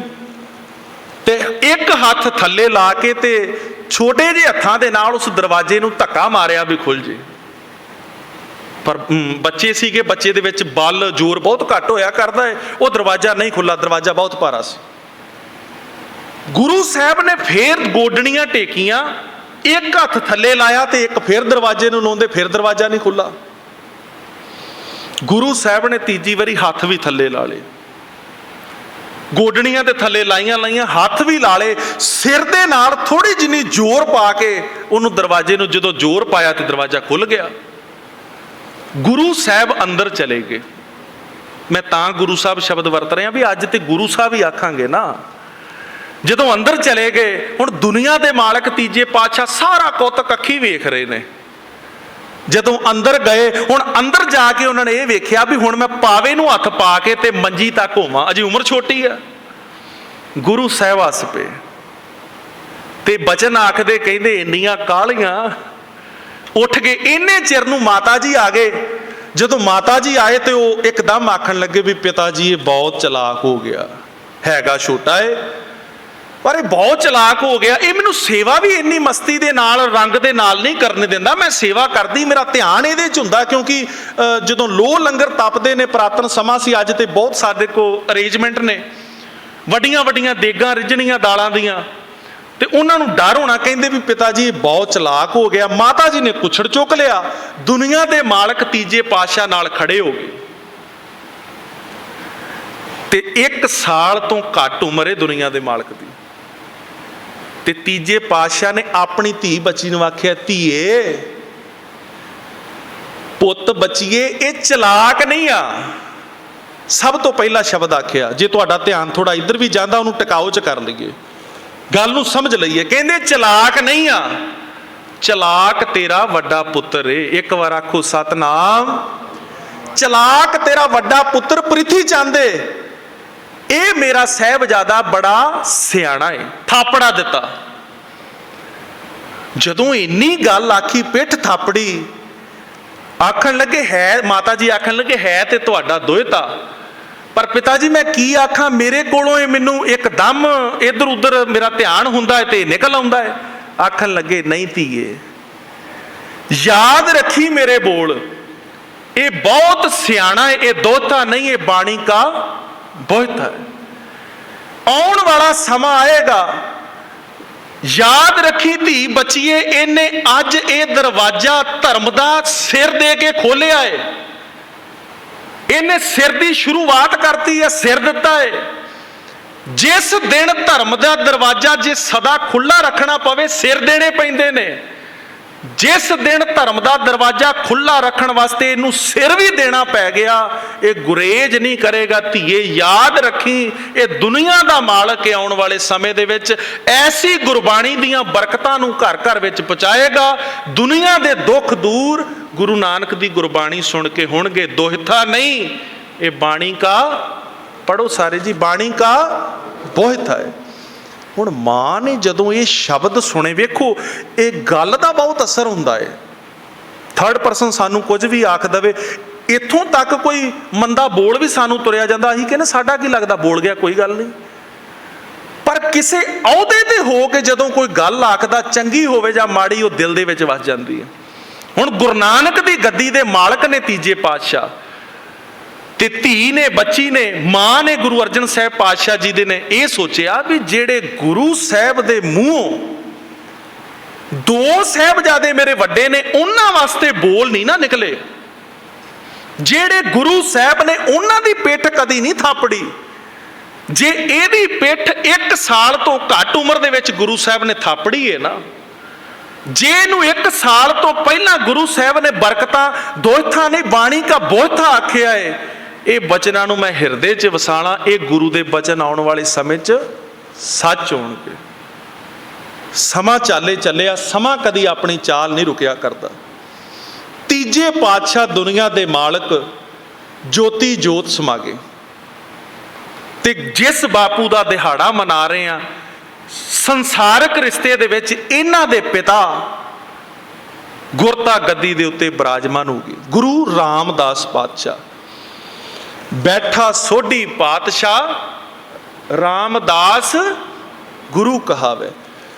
ਤੇ ਇੱਕ ਹੱਥ ਥੱਲੇ ਲਾ ਕੇ ਤੇ ਛੋਟੇ ਜਿਹੇ ਹੱਥਾਂ ਦੇ ਨਾਲ ਉਸ ਦਰਵਾਜ਼ੇ ਨੂੰ ਧੱਕਾ ਮਾਰਿਆ ਵੀ ਖੁੱਲ ਜੇ। ਪਰ ਬੱਚੇ ਸੀਗੇ, ਬੱਚੇ ਦੇ ਵਿੱਚ ਬਲ ਜ਼ੋਰ ਬਹੁਤ ਘੱਟ ਹੋਇਆ ਕਰਦਾ ਹੈ, ਉਹ ਦਰਵਾਜ਼ਾ ਨਹੀਂ ਖੁੱਲਾ, ਦਰਵਾਜ਼ਾ ਬਹੁਤ ਭਾਰਾ ਸੀ। ਗੁਰੂ ਸਾਹਿਬ ਨੇ ਫੇਰ ਗੋਡਣੀਆਂ ਟੇਕੀਆਂ, ਇੱਕ ਹੱਥ ਥੱਲੇ ਲਾਇਆ ਤੇ ਇੱਕ ਫੇਰ ਦਰਵਾਜ਼ੇ ਨੂੰ ਲਾਉਂਦੇ, ਫਿਰ ਦਰਵਾਜ਼ਾ ਨਹੀਂ ਖੁੱਲਾ। ਗੁਰੂ ਸਾਹਿਬ ਨੇ ਤੀਜੀ ਵਾਰੀ ਹੱਥ ਵੀ ਥੱਲੇ ਲਾ ਲਏ, ਗੋਡਣੀਆਂ ਤੇ ਥੱਲੇ ਲਾਈਆਂ, ਹੱਥ ਵੀ ਲਾ ਲਏ, ਸਿਰ ਦੇ ਨਾਲ ਥੋੜੀ ਜਿੰਨੀ ਜ਼ੋਰ ਪਾ ਕੇ ਉਹਨੂੰ ਦਰਵਾਜ਼ੇ ਨੂੰ ਜਦੋਂ ਜ਼ੋਰ ਪਾਇਆ ਤੇ ਦਰਵਾਜ਼ਾ ਖੁੱਲ ਗਿਆ। ਗੁਰੂ ਸਾਹਿਬ ਅੰਦਰ ਚਲੇ ਗਏ। मैं तां गुरु साहब शब्द वरत रहा भी अज तो गुरु साहब ही आखांगे ना। जदों अंदर चले गए, हुण दुनिया के मालक तीजे पातशाह सारा कौतक अखी वेख रहे ने। जदों अंदर गए, हुण अंदर जाके उन्होंने ये वेख्या भी हुण मैं पावे नूं हथ पा के ते मंजी तक होवां, अजे उम्र छोटी है। गुरु साहब हस पे ते बचन आखदे, कहंदे इन्नियां कालियां उठ गए। इन्ने चिर नूं माता जी आ गए। जदों माता जी आए तो वो एकदम आखन लगे भी पिता जी ये बहुत चलाक हो गया, हैगा छोटा है पर ये बहुत चलाक हो गया, ये मैनूं सेवा भी इन्नी मस्ती दे नाल रंग दे नाल नहीं करने दिंदा। मैं सेवा करदी, मेरा ध्यान इहदे च हुंदा, क्योंकि जदों लोह लंगर तपदे ने, पुरातन समा सी, अज ते बहुत साडे कोल अरेंजमेंट ने, वड्डियां वड्डियां देगां रिझणीਆਂ दालां दीयां, ते उन्हां नूं डर होना। कहंदे भी पिता जी बहुत चलाक हो गया। माता जी ने कुछड़ चुक लिया, दुनिया दे मालक तीजे पातशाह नाल खड़े हो गए। ते 1 साल तो घट उम्र है दुनिया दे मालक दी। ते तीजे पातशाह ने अपनी धी बच्ची नूं आखिया, धीए पुत बच्चीए ये चलाक नहीं आ। सब तो पहला शब्द आखिया, जे तुहाडा ध्यान थोड़ा इधर भी जांदा उहनूं टिकाऊ च कर लईए, गल नूं समझ लईए। कहंदे चलाक नहीं आ, चलाक तेरा वड्डा पुत्र है। एक बार आखो सतनाम। चलाक तेरा वड्डा पुत्र प्रिथी चंद है, ये मेरा साहिबजादा बड़ा सियाणा है। थापड़ा दिता। जदों इन्नी गल आखी, पिठ थापड़ी, आखन लगे है, माता जी आखन लगे है ते तुहाडा दोहता, पर पिता जी मैं की आखा, मेरे कोलों मैनू एकदम इधर उधर मेरा ध्यान हुंदा है ते निकल आउंदा है। आखन लगे नहीं धीए, याद रखी मेरे बोल, ये बहुत सियाणा है, ये दोहता नहीं, ये बाणी का बोहता है। आउण वाला समा आएगा, याद रखी धी बच्चीए, इन्हें अज ये दरवाजा धर्म का सिर दे के खोलिया है। इन्हें सिर की शुरुआत करती है, सिर दिता है। जिस दिन धर्म का दरवाजा जे सदा खुला रखना पवे, सिर देने पैंदे ने। जिस दिन धर्म का दरवाजा खुला रखने वास्ते इनू सिर भी देना पै गया, ये गुरेज नहीं करेगा। धीए याद रखी, ये दुनिया का मालक है, आने वाले समय दे विच ऐसी गुरबाणी दीयां बरकतां नू घर घर विच पहुंचाएगा। दुनिया दे दुख दूर गुरु नानक दी गुरबाणी सुन के होणगे। दोहता नहीं, ये बाणी का, पढ़ो सारे जी, बाणी का बोहता है। हुण मां ने जदों ये शब्द सुने, वेखो ये गल दा बहुत असर हुंदा है। थर्ड परसन सानू कुछ भी आख दवे, इत्थों तक कोई मंदा बोल भी सानू तुरिया जांदा, असीं कहने साडा की लगदा, बोल गया कोई गल नहीं। पर किसी अहुदे ते हो के जदों कोई गल आखदा, चंगी होवे जां माड़ी, वो दिल दे विच वस जांदी है। हुण गुरु नानक दी गद्दी दे मालक ने तीजे पातशाह, ते धी ने, बच्ची ने, मां ने गुरु अर्जन साहब पातशाह जी दे ने यह सोचिया भी जेड़े गुरु साहब दे मूहों 2 साहिबजादे मेरे वड्डे ने, उन्हां वास्ते बोल नहीं ना निकले। जेड़े गुरु साहब ने उन्हां दी पिठ कदी नहीं थापड़ी। जे एदी पिठ 1 साल तो घट उम्र दे विच गुरु साहब ने थापड़ी है ना, जे नूं 1 साल तो पहला गुरु साहब ने बरकतां, दोहता नहीं बाणी का बोहता आखिया है, ये बचनां नूं मैं हिरदे च वसाणा। ये गुरु दे बचन आउण वाले समय च सच होणगे। समा चाले चलिया, समा कदी अपनी चाल नहीं रुकिया करता। तीजे पातशाह दुनिया दे मालक ज्योति जोत समा गए। ते जिस बापू का दिहाड़ा मना रहे हैं, संसारक रिश्ते दे विच इन्हां दे पिता गुरता गद्दी दे उत्ते विराजमान हो गए। गुरु रामदास पातशाह बैठा सोढ़ी पातशाह, रामदास गुरु कहावे।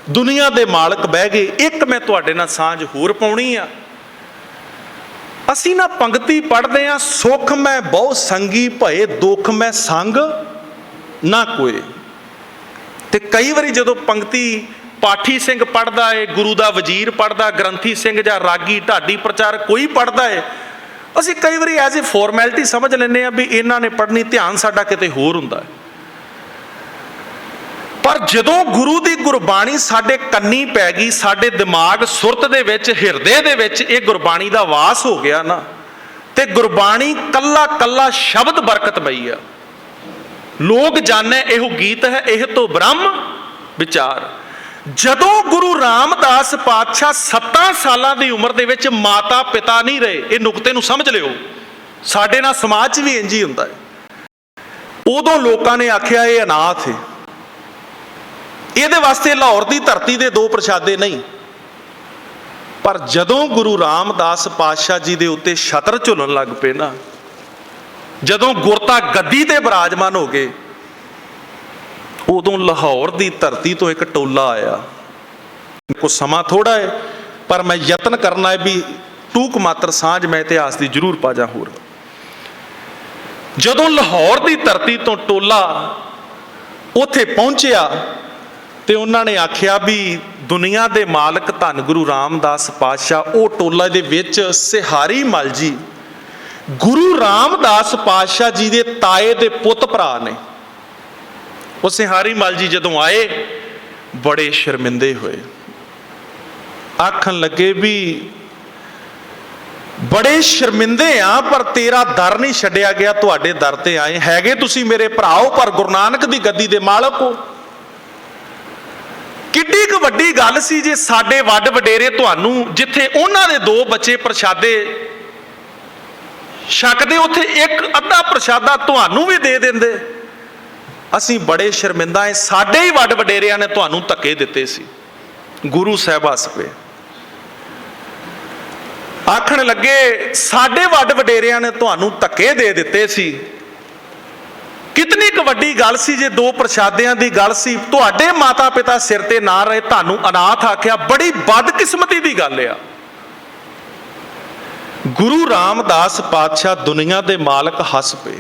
दुनिया दे मालक बह गए। एक मैं तुहाडे नाल सांझ होर पाउणी आ। असीं ना पंक्ति पढ़दे आ, सुख मैं बहु संगी भए, दुख मैं संग ना कोई। ते कई बारी जदों पंक्ति पाठी सिंह पढ़दा है, गुरु दा वजीर पढ़दा, ग्रंथी सिंह जां रागी ढाडी प्रचारक कोई पढ़दा है, असीं कई बारी एज ए फॉर्मैलिटी समझ लैंदे आ भी इन्हां ने पढ़नी, ध्यान साडा किते होर हुंदा है। पर जदों गुरु दी गुरबाणी साडे कन्नी पै गई, साडे दिमाग सुरत दे विच, हिरदे दे विच इह गुरबाणी दा वास हो गया ना, ते गुरबाणी कल्ला कल्ला शब्द बरकतमई आ। लोग जाने एहो गीत है एह तो ब्रह्म विचार। जदों गुरु रामदास पातशाह 7 सालां दी उम्र दे विच माता पिता नहीं रहे, ये नुकते नूं समझ लिओ, साडे नाल समाज च भी इंज ही हुंदा है। उदों लोकां ने आखिया ये अनाथ है, इहदे वास्ते लाहौर दी धरती दे 2 प्रशादे नहीं। पर जदों गुरु रामदास पातशाह जी दे उत्ते छत्र झुलन लग पे ना, जदों गुरता गद्दी ते विराजमान हो गए, उदों लाहौर दी धरती तो एक टोला आया। कुछ समा थोड़ा है पर मैं यत्न करना है भी टूक मात्र सांझ मैं इतिहास की जरूर पा जा। होर जदों लाहौर दी धरती तो टोला उत्थे पहुंचिया ते उन्हां ने आखिया भी दुनिया दे मालक धन गुरु रामदास पातशाह, वो टोला दे विच सिहारी मल जी गुरु रामदास पातशाह जी दे ताए दे पुत भरा ने। वो सिहारी मल जी जदों आए बड़े शर्मिंदे हुए, आखन लगे भी बड़े शर्मिंदे आ पर तेरा दर नहीं छड्डिया गया, तुहाडे दर ते आए हैगे तुसी मेरे भराओ पर गुरु नानक दी गद्दी दे मालक हो। किड्डी क वड्डी गल सी जे साडे वड वडेरे तुहानू जिथे उन्हां दे 2 बच्चे प्रशादे छकदे उत्थे एक अद्धा प्रशादा तुहानू भी दे देंदे। असीं बड़े शर्मिंदा है, साडे ही वड वडेरिਆਂ ने तुहानू धक्के दिते सी। गुरु साहब हस पे आखण लगे साडे वड वडेरिਆਂ ने तुहानू धक्के दे दिते सी। कितनी क वड्डी गल सी जे 2 प्रशादियां दी गल सी, तुहाडे माता पिता सिर ते ना रहे, तुहानू अनाथ आख्या, बड़ी बदकिस्मती दी गल आ। गुरु रामदास पातशाह दुनिया दे मालक हस पे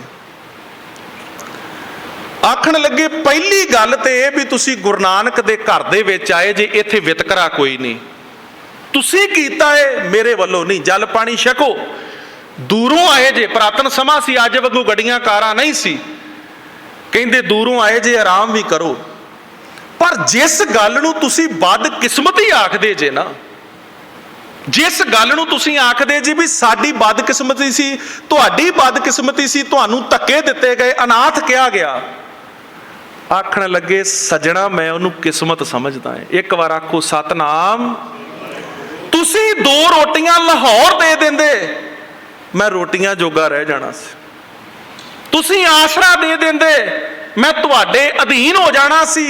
आखण लगे पहली गल तो यह भी तुसी गुरु नानक दे घर दे विच आए जे, इत्थे वितकरा कोई नहीं, तुसी कीता है मेरे वल्लों नहीं, जल पानी छको। दूरों आए जे, पुरातन समा सी, अज वांगू गड्डियां कारां नहीं सी, कहंदे दूरों आए जे आराम भी करो। पर जिस गल नूं तुसी बदकिस्मती आखदे जे ना, जिस गल नूं तुसीं आखदे जी भी साडी बदकिस्मती सी, तुहाडी बदकिस्मती सी, तुहानू धक्के दिते गए, अनाथ कहा गया, आखण लगे सजना मैं उन्होंने किस्मत समझदा है। एक बार आखो सतनाम। तुसी 2 रोटियां लाहौर दे देंदे, मैं रोटियां जोगा रह जाना सी। तुसी आसरा दे देंदे, मैं तुहाडे अधीन हो जाना सी।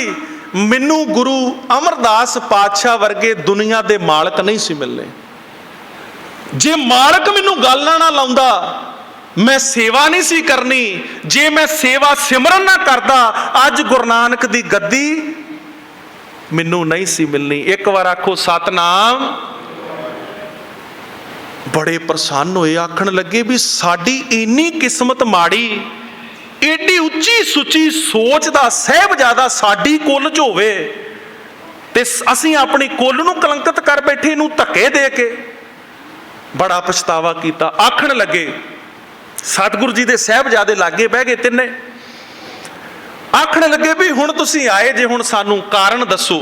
मैनू गुरु अमरदास पातशाह वर्गे दुनिया दे मालक नहीं सी मिलने। जे मालक मैनू गल ना लाउंदा, मैं सेवा नहीं सी करनी। जे मैं सेवा सिमरन ना करदा, अज गुरु नानक दी गद्दी मैनू नहीं सी मिलनी। एक बार आखो सतनाम। बड़े प्रसन्न होए, आखण लगे भी साडी इन्नी किस्मत माड़ी, एडी उच्ची सुची सोच दा साहिबजादा साडी कुल च होवे ते असीं अपनी कुल नूं कलंकित कर बैठे, नूं धक्के दे के बड़ा पछतावा कीता। आखण लगे सतगुरु जी दे साहिबजादे लागे बह गए तिन्ने, आखण लगे भी हुण तुसीं आए जे, हुण सानू कारण दसो,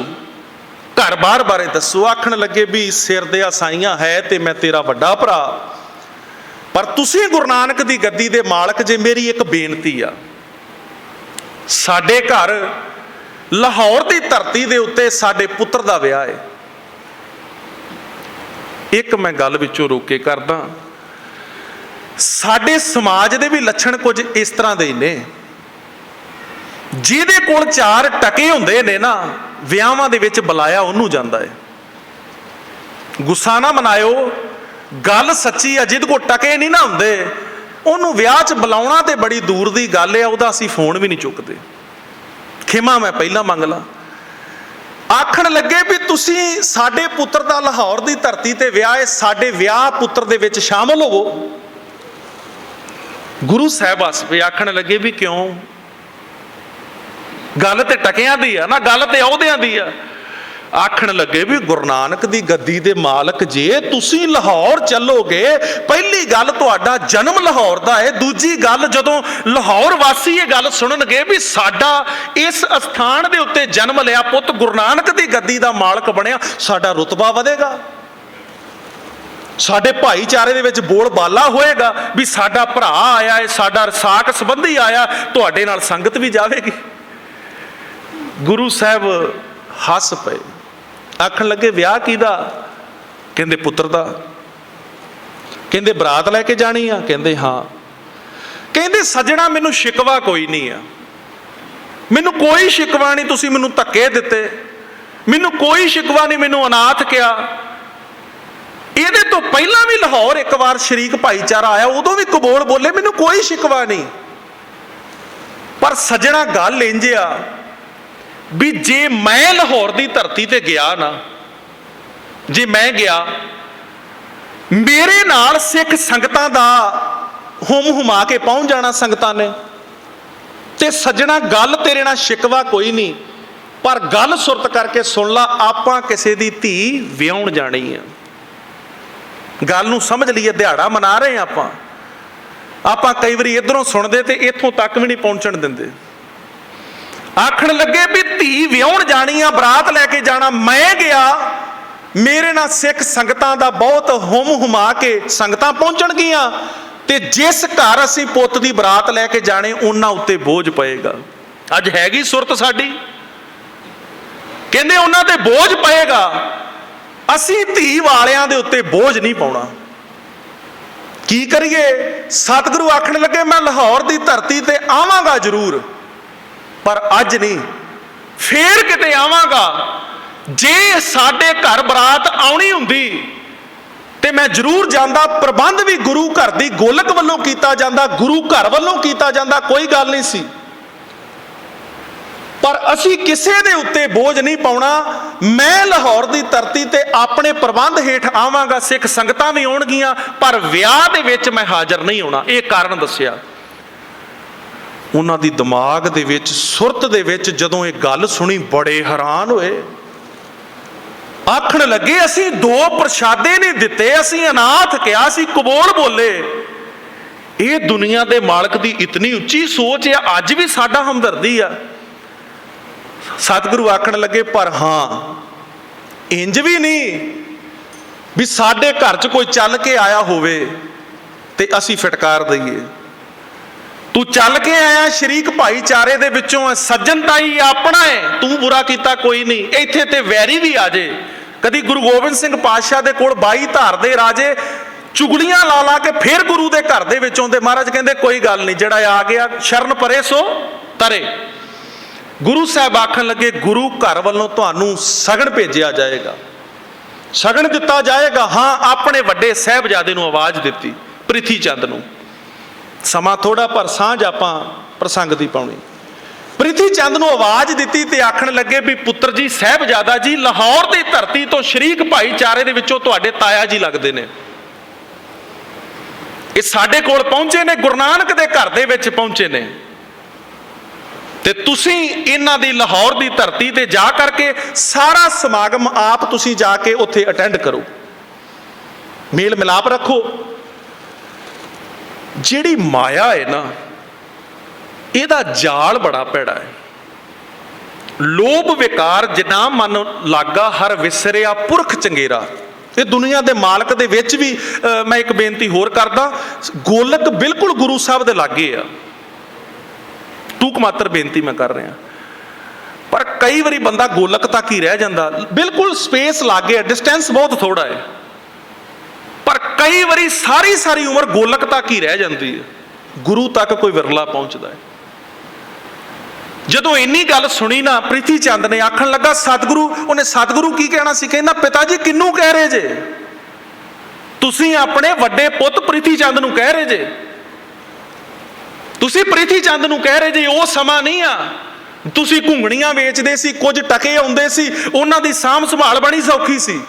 घर बार बारे दसो। आखण लगे भी सिर दे साईयां है ते मैं तेरा वड्डा भरा, पर तुसीं गुरु नानक दी गद्दी दे मालक जे, मेरी एक बेनती आ, साडे घर लाहौर दी धरती दे उत्ते साडे पुत्र दा विआह है। एक मैं गल विचों रोके करदा, साडे समाज दे भी लक्षण कुछ इस तरह दे ने, जिहदे कोल 4 टके हुंदे ने ना, विआहां दे विच बुलाया उहनूं जांदा है। गुस्सा ना मनायो, गल सच्ची आ, जिहदे कोल टके नहीं ना हुंदे उहनूं विआह 'च बुलाउणा ते बड़ी दूर दी गल है, उहदा असीं फोन भी नहीं चुकदे। खिमा मैं पहला मंग ला। आखण लगे भी तुसीं साडे पुत्र दा लाहौर दी धरती ते विआह है, साडे विआह पुत्र दे विच शामिल होवो। गुरु साहब हस पे आखण लगे भी क्यों, गल ते टकियां दी आ ना, गल ते अहुदियां दी आ। आखण लगे भी गुरु नानक दी गद्दी दे मालक जे, तुसीं लाहौर चलोगे, पहली गल तुहाडा जन्म लाहौर दा है, दूजी गल जदों लाहौर वासी ये गल सुणनगे भी साडा इस अस्थान दे उत्ते जन्म लिया पुੱਤ गुरु नानक दी गद्दी दा मालक बनिया, साडा रुतबा वधेगा। ਸਾਡੇ ਭਾਈਚਾਰੇ ਦੇ ਵਿੱਚ ਬੋਲ ਬਾਲਾ ਹੋਏਗਾ ਵੀ ਸਾਡਾ ਭਰਾ ਆਇਆ ਹੈ, ਸਾਡਾ ਸਾਕ ਸੰਬੰਧੀ ਆਇਆ, ਤੁਹਾਡੇ ਨਾਲ ਸੰਗਤ ਵੀ ਜਾਵੇਗੀ। ਗੁਰੂ ਸਾਹਿਬ ਹੱਸ ਪਏ, ਆਖਣ ਲੱਗੇ ਵਿਆਹ ਕਿਹਦਾ? ਕਹਿੰਦੇ ਪੁੱਤਰ ਦਾ। ਕਹਿੰਦੇ ਬਰਾਤ ਲੈ ਕੇ ਜਾਣੀ ਆ? ਕਹਿੰਦੇ ਹਾਂ। ਕਹਿੰਦੇ ਸੱਜਣਾ ਮੈਨੂੰ ਸ਼ਿਕਵਾ ਕੋਈ ਨਹੀਂ ਆ, ਮੈਨੂੰ ਕੋਈ ਸ਼ਿਕਵਾ ਨਹੀਂ, ਤੁਸੀਂ ਮੈਨੂੰ ਧੱਕੇ ਦਿੱਤੇ, ਮੈਨੂੰ ਕੋਈ ਸ਼ਿਕਵਾ ਨਹੀਂ, ਮੈਨੂੰ ਅਨਾਥ ਕਿਹਾ। ਇਹਦੇ ਤੋਂ ਪਹਿਲਾਂ ਵੀ ਲਾਹੌਰ ਇੱਕ ਵਾਰ ਸ਼ਰੀਕ ਭਾਈਚਾਰਾ ਆਇਆ, ਉਦੋਂ ਵੀ ਕਬੋਲ ਬੋਲੇ, ਮੈਨੂੰ ਕੋਈ ਸ਼ਿਕਵਾ ਨਹੀਂ। ਪਰ ਸੱਜਣਾ ਗੱਲ ਇੰਜ ਆ ਵੀ ਜੇ ਮੈਂ ਲਾਹੌਰ ਦੀ ਧਰਤੀ ਤੇ ਗਿਆ ਨਾ, ਜੇ ਮੈਂ ਗਿਆ, ਮੇਰੇ ਨਾਲ ਸਿੱਖ ਸੰਗਤਾਂ ਦਾ ਹੁਮਾ ਕੇ ਪਹੁੰਚ ਜਾਣਾ ਸੰਗਤਾਂ ਨੇ। ਤੇ ਸੱਜਣਾ ਗੱਲ ਤੇਰੇ ਨਾਲ ਸ਼ਿਕਵਾ ਕੋਈ ਨਹੀਂ, ਪਰ ਗੱਲ ਸੁਰਤ ਕਰਕੇ ਸੁਣ ਲਾ, ਆਪਾਂ ਕਿਸੇ ਦੀ ਧੀ ਵਿਆਹੁਣ ਜਾਣੀ ਆ। ਗੱਲ ਨੂੰ ਸਮਝ ਲਈਏ, ਦਿਹਾੜਾ ਮਨਾ ਰਹੇ ਆਪਾਂ ਕਈ ਵਾਰੀ ਇਧਰੋਂ ਸੁਣਦੇ ਤੇ ਇੱਥੋਂ ਤੱਕ ਵੀ ਨਹੀਂ ਪਹੁੰਚਣ ਦਿੰਦੇ। ਆਖਣ ਲੱਗੇ ਵੀ ਧੀ ਵਿਆਹੁਣ ਜਾਣੀ ਆ, ਬਰਾਤ ਲੈ ਕੇ ਜਾਣਾ। ਮੈਂ ਗਿਆ, ਮੇਰੇ ਨਾਲ ਸਿੱਖ ਸੰਗਤਾਂ ਦਾ ਬਹੁਤ ਹੁਮਾ ਕੇ ਸੰਗਤਾਂ ਪਹੁੰਚਣਗੀਆਂ, ਤੇ ਜਿਸ ਘਰ ਅਸੀਂ ਪੁੱਤ ਦੀ ਬਰਾਤ ਲੈ ਕੇ ਜਾਣੇ ਉਹਨਾਂ ਉੱਤੇ ਬੋਝ ਪਏਗਾ। ਅੱਜ ਹੈਗੀ ਸੁਰਤ ਸਾਡੀ? ਕਹਿੰਦੇ ਉਹਨਾਂ ਤੇ ਬੋਝ ਪਏਗਾ, ਅਸੀਂ ਧੀ ਵਾਲਿਆਂ ਦੇ ਉੱਤੇ ਬੋਝ ਨਹੀਂ ਪਾਉਣਾ। ਕੀ ਕਰੀਏ? ਸਤਿਗੁਰੂ ਆਖਣ ਲੱਗੇ ਮੈਂ ਲਾਹੌਰ ਦੀ ਧਰਤੀ ਤੇ ਆਵਾਂਗਾ ਜ਼ਰੂਰ, ਪਰ ਅੱਜ ਨਹੀਂ, ਫੇਰ ਕਿਤੇ ਆਵਾਂਗਾ। ਜੇ ਸਾਡੇ ਘਰ ਬਰਾਤ ਆਉਣੀ ਹੁੰਦੀ ਤੇ ਮੈਂ ਜ਼ਰੂਰ ਜਾਂਦਾ। ਪ੍ਰਬੰਧ ਵੀ ਗੁਰੂ ਘਰ ਦੀ ਗੋਲਕ ਵੱਲੋਂ ਕੀਤਾ ਜਾਂਦਾ, ਗੁਰੂ ਘਰ ਵੱਲੋਂ ਕੀਤਾ ਜਾਂਦਾ, ਕੋਈ ਗੱਲ ਨਹੀਂ ਸੀ। ਪਰ ਅਸੀਂ ਕਿਸੇ ਦੇ ਉੱਤੇ ਬੋਝ ਨਹੀਂ ਪਾਉਣਾ। ਮੈਂ ਲਾਹੌਰ ਦੀ ਧਰਤੀ ਤੇ ਆਪਣੇ ਪ੍ਰਬੰਧ ਹੇਠ ਆਵਾਂਗਾ, ਸਿੱਖ ਸੰਗਤਾਂ ਵੀ ਆਉਣਗੀਆਂ, ਪਰ ਵਿਆਹ ਦੇ ਵਿੱਚ ਮੈਂ ਹਾਜ਼ਰ ਨਹੀਂ ਹੋਣਾ। ਇਹ ਕਾਰਨ ਦੱਸਿਆ। ਉਹਨਾਂ ਦੀ ਦਿਮਾਗ ਦੇ ਵਿੱਚ, ਸੁਰਤ ਦੇ ਵਿੱਚ ਜਦੋਂ ਇਹ ਗੱਲ ਸੁਣੀ, ਬੜੇ ਹੈਰਾਨ ਹੋਏ। ਆਖਣ ਲੱਗੇ ਅਸੀਂ 2 ਪ੍ਰਸ਼ਾਦੇ ਨਹੀਂ ਦਿੱਤੇ, ਅਸੀਂ ਅਨਾਥ ਕਿਹਾ, ਅਸੀਂ ਕਬੋਲ ਬੋਲੇ। ਇਹ ਦੁਨੀਆ ਦੇ ਮਾਲਕ ਦੀ ਇਤਨੀ ਉੱਚੀ ਸੋਚ ਆ, ਅੱਜ ਵੀ ਸਾਡਾ ਹਮਦਰਦੀ ਆ। ਸਤਿਗੁਰੂ ਆਖਣ ਲੱਗੇ ਪਰ ਹਾਂ, ਇੰਜ ਵੀ ਨਹੀਂ ਵੀ ਸਾਡੇ ਘਰ 'ਚ ਕੋਈ ਚੱਲ ਕੇ ਆਇਆ ਹੋਵੇ ਤੇ ਅਸੀਂ ਫਟਕਾਰ ਦਈਏ। ਤੂੰ ਚੱਲ ਕੇ ਆਇਆ, ਸ਼ਰੀਕ ਭਾਈਚਾਰੇ ਦੇ ਵਿੱਚੋਂ, ਸੱਜਣ ਤਾਈ ਆਪਣਾ ਹੈ, ਤੂੰ ਬੁਰਾ ਕੀਤਾ ਕੋਈ ਨਹੀਂ। ਇੱਥੇ ਤੇ ਵੈਰੀ ਵੀ ਆ ਜੇ। ਕਦੀ ਗੁਰੂ ਗੋਬਿੰਦ ਸਿੰਘ ਪਾਤਸ਼ਾਹ ਦੇ ਕੋਲ 22 ਧਾਰ ਦੇ ਰਾਜੇ ਚੁਗਲੀਆਂ ਲਾ ਕੇ ਫਿਰ ਗੁਰੂ ਦੇ ਘਰ ਦੇ ਵਿੱਚ ਆਉਂਦੇ। ਮਹਾਰਾਜ ਕਹਿੰਦੇ ਕੋਈ ਗੱਲ ਨਹੀਂ, ਜਿਹੜਾ ਆ ਗਿਆ ਸ਼ਰਨ ਪਰੇ ਸੋ ਤਰੇ। ਗੁਰੂ ਸਾਹਿਬ ਆਖਣ ਲੱਗੇ ਗੁਰੂ ਘਰ ਵੱਲੋਂ ਤੁਹਾਨੂੰ ਸਗਨ ਭੇਜਿਆ ਜਾਏਗਾ, ਸਗਨ ਦਿੱਤਾ ਜਾਏਗਾ। ਹਾਂ, ਆਪਣੇ ਵੱਡੇ ਸਾਹਿਬਜ਼ਾਦੇ ਨੂੰ ਆਵਾਜ਼ ਦਿੱਤੀ, ਪ੍ਰਿਥੀ ਚੰਦ ਨੂੰ। ਸਮਾਂ ਥੋੜਾ ਪਰ ਸਾਂਝ ਆਪਾਂ ਪ੍ਰਸੰਗ ਦੀ ਪਾਉਣੀ। ਪ੍ਰਿਥੀ ਚੰਦ ਨੂੰ ਆਵਾਜ਼ ਦਿੱਤੀ ਤੇ ਆਖਣ ਲੱਗੇ ਵੀ ਪੁੱਤਰ ਜੀ, ਸਾਹਿਬਜ਼ਾਦਾ ਜੀ, ਲਾਹੌਰ ਦੀ ਧਰਤੀ ਤੋਂ ਸ਼ਰੀਕ ਭਾਈਚਾਰੇ ਦੇ ਵਿੱਚੋਂ ਤੁਹਾਡੇ ਤਾਇਆ ਜੀ ਲੱਗਦੇ ਨੇ, ਇਹ ਸਾਡੇ ਕੋਲ ਪਹੁੰਚੇ ਨੇ, ਗੁਰੂ ਨਾਨਕ ਦੇ ਘਰ ਦੇ ਵਿੱਚ ਪਹੁੰਚੇ ਨੇ, ਤੇ ਤੁਸੀਂ ਇਹਨਾਂ ਦੀ ਲਾਹੌਰ ਦੀ ਧਰਤੀ ਤੇ ਜਾ ਕਰਕੇ ਸਾਰਾ ਸਮਾਗਮ ਆਪ ਤੁਸੀਂ ਜਾ ਕੇ ਉੱਥੇ ਅਟੈਂਡ ਕਰੋ, ਮੇਲ ਮਿਲਾਪ ਰੱਖੋ। ਜਿਹੜੀ ਮਾਇਆ ਹੈ ਨਾ, ਇਹਦਾ ਜਾਲ ਬੜਾ ਭੈੜਾ ਹੈ। ਲੋਭ ਵਿਕਾਰ ਜਿਨਾ ਮਨ ਲਾਗਾ, ਹਰ ਵਿਸਰਿਆ ਪੁਰਖ ਚੰਗੇਰਾ। ਇਹ ਦੁਨੀਆ ਦੇ ਮਾਲਕ ਦੇ ਵਿੱਚ ਵੀ ਮੈਂ ਇੱਕ ਬੇਨਤੀ ਹੋਰ ਕਰਦਾ, ਗੋਲਕ ਬਿਲਕੁਲ ਗੁਰੂ ਸਾਹਿਬ ਦੇ ਲਾਗੇ ਆ। ਟੂਕ ਮਾਤਰ ਬੇਨਤੀ ਮੈਂ ਕਰ ਰਿਹਾ, ਪਰ ਕਈ ਵਾਰੀ ਬੰਦਾ ਗੋਲਕ ਤੱਕ ਹੀ ਰਹਿ ਜਾਂਦਾ। ਬਿਲਕੁਲ ਸਪੇਸ ਲਾਗੇ, ਡਿਸਟੈਂਸ ਬਹੁਤ ਥੋੜਾ ਹੈ, ਪਰ ਕਈ ਵਾਰੀ ਸਾਰੀ ਉਮਰ ਗੋਲਕ ਤੱਕ ਹੀ ਰਹਿ ਜਾਂਦੀ ਹੈ, ਗੁਰੂ ਤੱਕ ਕੋਈ ਵਿਰਲਾ ਪਹੁੰਚਦਾ ਹੈ। ਜਦੋਂ ਇੰਨੀ ਗੱਲ ਸੁਣੀ ਨਾ, ਪ੍ਰਿਥੀ ਚੰਦ ਨੇ ਆਖਣ ਲੱਗਾ ਸਤਿਗੁਰੂ, ਉਹਨੇ ਸਤਿਗੁਰੂ ਕੀ ਕਹਿਣਾ ਸੀ? ਕਹਿੰਦਾ ਪਿਤਾ ਜੀ ਕਿਹਨੂੰ ਕਹਿ ਰਹੇ ਜੇ? ਤੁਸੀਂ ਆਪਣੇ ਵੱਡੇ ਪੁੱਤ ਪ੍ਰਿਥੀ ਚੰਦ ਨੂੰ ਕਹਿ ਰਹੇ ਜੇ, ਤੁਸੀਂ ਪ੍ਰਿਥੀ ਚੰਦ ਨੂੰ ਕਹਿ ਰਹੇ ਜੇ। ਉਹ ਸਮਾਂ ਨਹੀਂ ਆ, ਤੁਸੀਂ ਘੁੰਗਣੀਆਂ ਵੇਚਦੇ ਸੀ, ਕੁਝ ਟਕੇ ਆਉਂਦੇ ਸੀ, ਉਹਨਾਂ ਦੀ ਸਾਂਭ ਸੰਭਾਲ ਬੜੀ ਸੌਖੀ ਸੀ।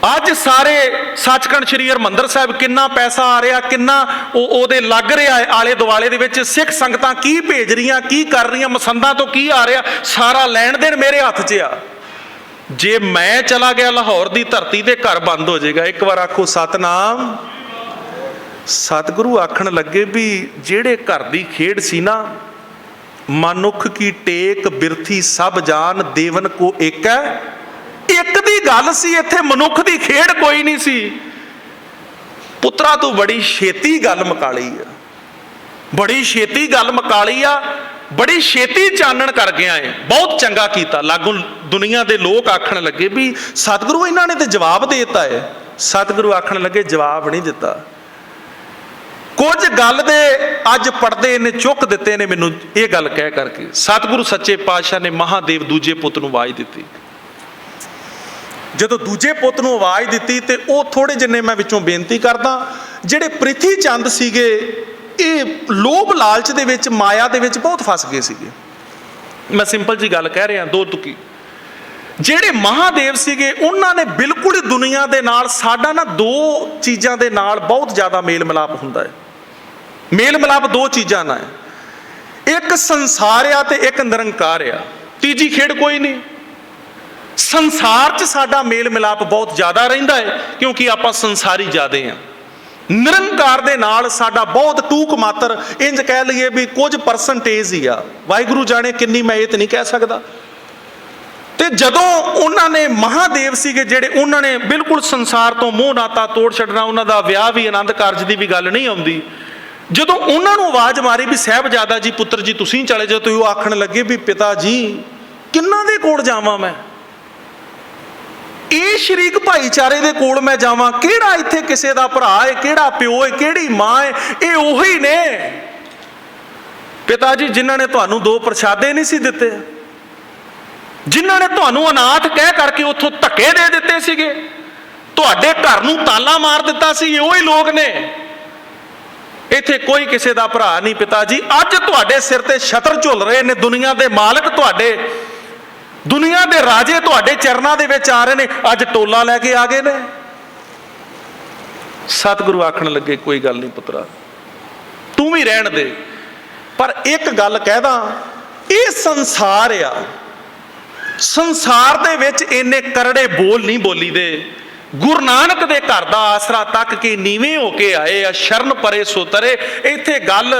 ਅੱਜ ਸਾਰੇ ਸੱਚਖੰਡ ਸ੍ਰੀ ਹਰਿਮੰਦਰ ਸਾਹਿਬ ਕਿੰਨਾ ਪੈਸਾ ਆ ਰਿਹਾ, ਕਿੰਨਾ ਉਹਦੇ ਲੱਗ ਰਿਹਾ ਆਲੇ ਦੁਆਲੇ ਦੇ ਵਿੱਚ, ਸਿੱਖ ਸੰਗਤਾਂ ਕੀ ਭੇਜ ਰਹੀਆਂ, ਕੀ ਕਰ ਰਹੀਆਂ, ਮਸੰਦਾਂ ਤੋਂ ਕੀ ਆ ਰਿਹਾ, ਸਾਰਾ ਲੈਣ ਦੇਣ ਮੇਰੇ ਹੱਥ 'ਚ ਆ। ਜੇ ਮੈਂ ਚਲਾ ਗਿਆ ਲਾਹੌਰ ਦੀ ਧਰਤੀ ਤੇ ਘਰ ਬੰਦ ਹੋ ਜਾਏਗਾ। ਇੱਕ ਵਾਰ ਆਖੋ ਸਤਨਾਮ। ਸਤਿਗੁਰੂ ਆਖਣ ਲੱਗੇ ਵੀ ਜਿਹੜੇ ਘਰ ਦੀ ਖੇਡ ਸੀ ਨਾ, ਮਨੁੱਖ ਕੀ ਟੇਕ ਬਿਰਥੀ ਸਭ ਜਾਨ, ਦੇਵਨ ਕੋ ਏਕੈ ਇੱਕ ਦੀ ਗੱਲ ਸੀ, ਇੱਥੇ ਮਨੁੱਖ ਦੀ ਖੇਡ ਕੋਈ ਨਹੀਂ ਸੀ। ਪੁੱਤਰਾ ਤੂੰ ਬੜੀ ਛੇਤੀ ਗੱਲ ਮੁਕਾ ਲਈ ਆ, ਬੜੀ ਛੇਤੀ ਗੱਲ ਮੁਕਾ ਲਈ ਆ, ਬੜੀ ਛੇਤੀ ਚਾਨਣ ਕਰ ਗਿਆ ਏ, ਬਹੁਤ ਚੰਗਾ ਕੀਤਾ। ਲਾਗੋਂ ਦੁਨੀਆ ਦੇ ਲੋਕ ਆਖਣ ਲੱਗੇ ਵੀ ਸਤਿਗੁਰੂ ਇਹਨਾਂ ਨੇ ਤੇ ਜਵਾਬ ਦੇ ਦਿੱਤਾ ਹੈ। ਸਤਿਗੁਰੂ ਆਖਣ ਲੱਗੇ ਜਵਾਬ ਨਹੀਂ ਦਿੱਤਾ, ਕੁਝ ਗੱਲ ਦੇ ਅੱਜ ਪੜਦੇ ਇਹਨੇ ਚੁੱਕ ਦਿੱਤੇ ਨੇ ਮੈਨੂੰ ਇਹ ਗੱਲ ਕਹਿ ਕਰਕੇ। ਸਤਿਗੁਰੂ ਸੱਚੇ ਪਾਤਸ਼ਾਹ ਨੇ ਮਹਾਦੇਵ ਦੂਜੇ ਪੁੱਤ ਨੂੰ ਆਵਾਜ਼ ਦਿੱਤੀ। ਜਦੋਂ ਦੂਜੇ ਪੁੱਤ ਨੂੰ ਆਵਾਜ਼ ਦਿੱਤੀ ਤੇ ਉਹ ਥੋੜੇ ਜਿੰਨੇ ਮੈਂ ਵਿੱਚੋਂ ਬੇਨਤੀ ਕਰਦਾ, ਜਿਹੜੇ ਪ੍ਰਿਥੀ ਚੰਦ ਸੀਗੇ ਇਹ ਲੋਭ ਲਾਲਚ ਦੇ ਵਿੱਚ, ਮਾਇਆ ਦੇ ਵਿੱਚ ਬਹੁਤ ਫਸ ਗਏ ਸੀਗੇ। ਮੈਂ ਸਿੰਪਲ ਜੀ ਗੱਲ ਕਹਿ ਰਿਹਾ, ਦੋ ਤੁਕੀ। ਜਿਹੜੇ ਮਹਾਦੇਵ ਸੀਗੇ ਉਹਨਾਂ ਨੇ ਬਿਲਕੁਲ ਹੀ ਦੁਨੀਆ ਦੇ ਨਾਲ, ਸਾਡਾ ਨਾ ਦੋ ਚੀਜ਼ਾਂ ਦੇ ਨਾਲ ਬਹੁਤ ਜ਼ਿਆਦਾ ਮੇਲ ਮਿਲਾਪ ਹੁੰਦਾ ਹੈ। ਮੇਲ ਮਿਲਾਪ ਦੋ ਚੀਜ਼ਾਂ ਨਾਲ ਹੈ, ਇੱਕ ਸੰਸਾਰ ਆ ਤੇ ਇੱਕ ਨਿਰੰਕਾਰ ਆ, ਤੀਜੀ ਖੇਡ ਕੋਈ ਨਹੀਂ। ਸੰਸਾਰ 'ਚ ਸਾਡਾ ਮੇਲ ਮਿਲਾਪ ਬਹੁਤ ਜ਼ਿਆਦਾ ਰਹਿੰਦਾ ਹੈ ਕਿਉਂਕਿ ਆਪਾਂ ਸੰਸਾਰੀ ਜ਼ਿਆਦੇ ਆ। ਨਿਰੰਕਾਰ ਦੇ ਨਾਲ ਸਾਡਾ ਬਹੁਤ ਟੂਕ ਮਾਤਰ, ਇੰਜ ਕਹਿ ਲਈਏ ਵੀ ਕੁਝ ਪਰਸੈਂਟੇਜ ਹੀ ਆ, ਵਾਹਿਗੁਰੂ ਜਾਣੇ ਕਿੰਨੀ, ਮੈਂ ਇਹ ਤੇ ਨਹੀਂ ਕਹਿ ਸਕਦਾ। ਤੇ ਜਦੋਂ ਉਹਨਾਂ ਨੇ ਮਹਾਦੇਵ ਸੀਗੇ ਜਿਹੜੇ, ਉਹਨਾਂ ਨੇ ਬਿਲਕੁਲ ਸੰਸਾਰ ਤੋਂ ਮੋਹ ਨਾਤਾ ਤੋੜ ਛੱਡਣਾ, ਉਹਨਾਂ ਦਾ ਵਿਆਹ ਵੀ, ਆਨੰਦ ਕਾਰਜ ਦੀ ਵੀ ਗੱਲ ਨਹੀਂ ਆਉਂਦੀ। ਜਦੋਂ ਉਹਨਾਂ ਨੂੰ ਆਵਾਜ਼ ਮਾਰੀ ਵੀ ਸਾਹਿਬਜ਼ਾਦਾ ਜੀ, ਪੁੱਤਰ ਜੀ ਤੁਸੀਂ ਚਲੇ ਜਾਓ, ਤੇ ਉਹ ਆਖਣ ਲੱਗੇ ਵੀ ਪਿਤਾ ਜੀ ਕਿੰਨਾਂ ਦੇ ਕੋਲ ਜਾਵਾਂ ਮੈਂ, ਇਹ ਸ਼ਰੀਕ ਭਾਈਚਾਰੇ ਦੇ ਕੋਲ ਮੈਂ ਜਾਵਾਂ, ਕਿਹੜਾ ਇੱਥੇ ਕਿਸੇ ਦਾ ਭਰਾ ਹੈ, ਕਿਹੜਾ ਪਿਓ ਹੈ, ਕਿਹੜੀ ਮਾਂ ਹੈ, ਇਹ ਉਹੀ ਨੇ ਪਿਤਾ ਜੀ ਜਿਨ੍ਹਾਂ ਨੇ ਤੁਹਾਨੂੰ ਦੋ ਪ੍ਰਸ਼ਾਦੇ ਨਹੀਂ ਸੀ ਦਿੱਤੇ, ਜਿਨ੍ਹਾਂ ਨੇ ਤੁਹਾਨੂੰ ਅਨਾਥ ਕਹਿ ਕਰਕੇ ਉੱਥੋਂ ਧੱਕੇ ਦੇ ਦਿੱਤੇ ਸੀਗੇ, ਤੁਹਾਡੇ ਘਰ ਨੂੰ ਤਾਲਾ ਮਾਰ ਦਿੱਤਾ ਸੀ, ਇਹ ਉਹੀ ਲੋਕ ਨੇ। ਇੱਥੇ ਕੋਈ ਕਿਸੇ ਦਾ ਭਰਾ ਨਹੀਂ ਪਿਤਾ ਜੀ। ਅੱਜ ਤੁਹਾਡੇ ਸਿਰ ਤੇ ਛਤਰ ਝੁੱਲ ਰਹੇ ਨੇ, ਦੁਨੀਆ ਦੇ ਮਾਲਕ ਤੁਹਾਡੇ, ਦੁਨੀਆ ਦੇ ਰਾਜੇ ਤੁਹਾਡੇ ਚਰਨਾਂ ਦੇ ਵਿੱਚ ਆ ਰਹੇ ਨੇ, ਅੱਜ ਟੋਲਾ ਲੈ ਕੇ ਆ ਗਏ ਨੇ। ਸਤਿਗੁਰੂ ਆਖਣ ਲੱਗੇ ਕੋਈ ਗੱਲ ਨਹੀਂ ਪੁੱਤਰਾ, ਤੂੰ ਵੀ ਰਹਿਣ ਦੇ, ਪਰ ਇੱਕ ਗੱਲ ਕਹਿਦਾ, ਇਹ ਸੰਸਾਰ ਆ, ਸੰਸਾਰ ਦੇ ਵਿੱਚ ਇੰਨੇ ਕਰੜੇ ਬੋਲ ਨਹੀਂ ਬੋਲੀ ਦੇ। ਗੁਰੂ ਨਾਨਕ ਦੇ ਘਰ ਦਾ ਆਸਰਾ ਤੱਕ ਕਿ ਨੀਵੇਂ ਹੋ ਕੇ ਆਏ ਆ, ਸ਼ਰਨ ਪਰੇ ਸੋ ਤਰੇ। ਇੱਥੇ ਗੱਲ,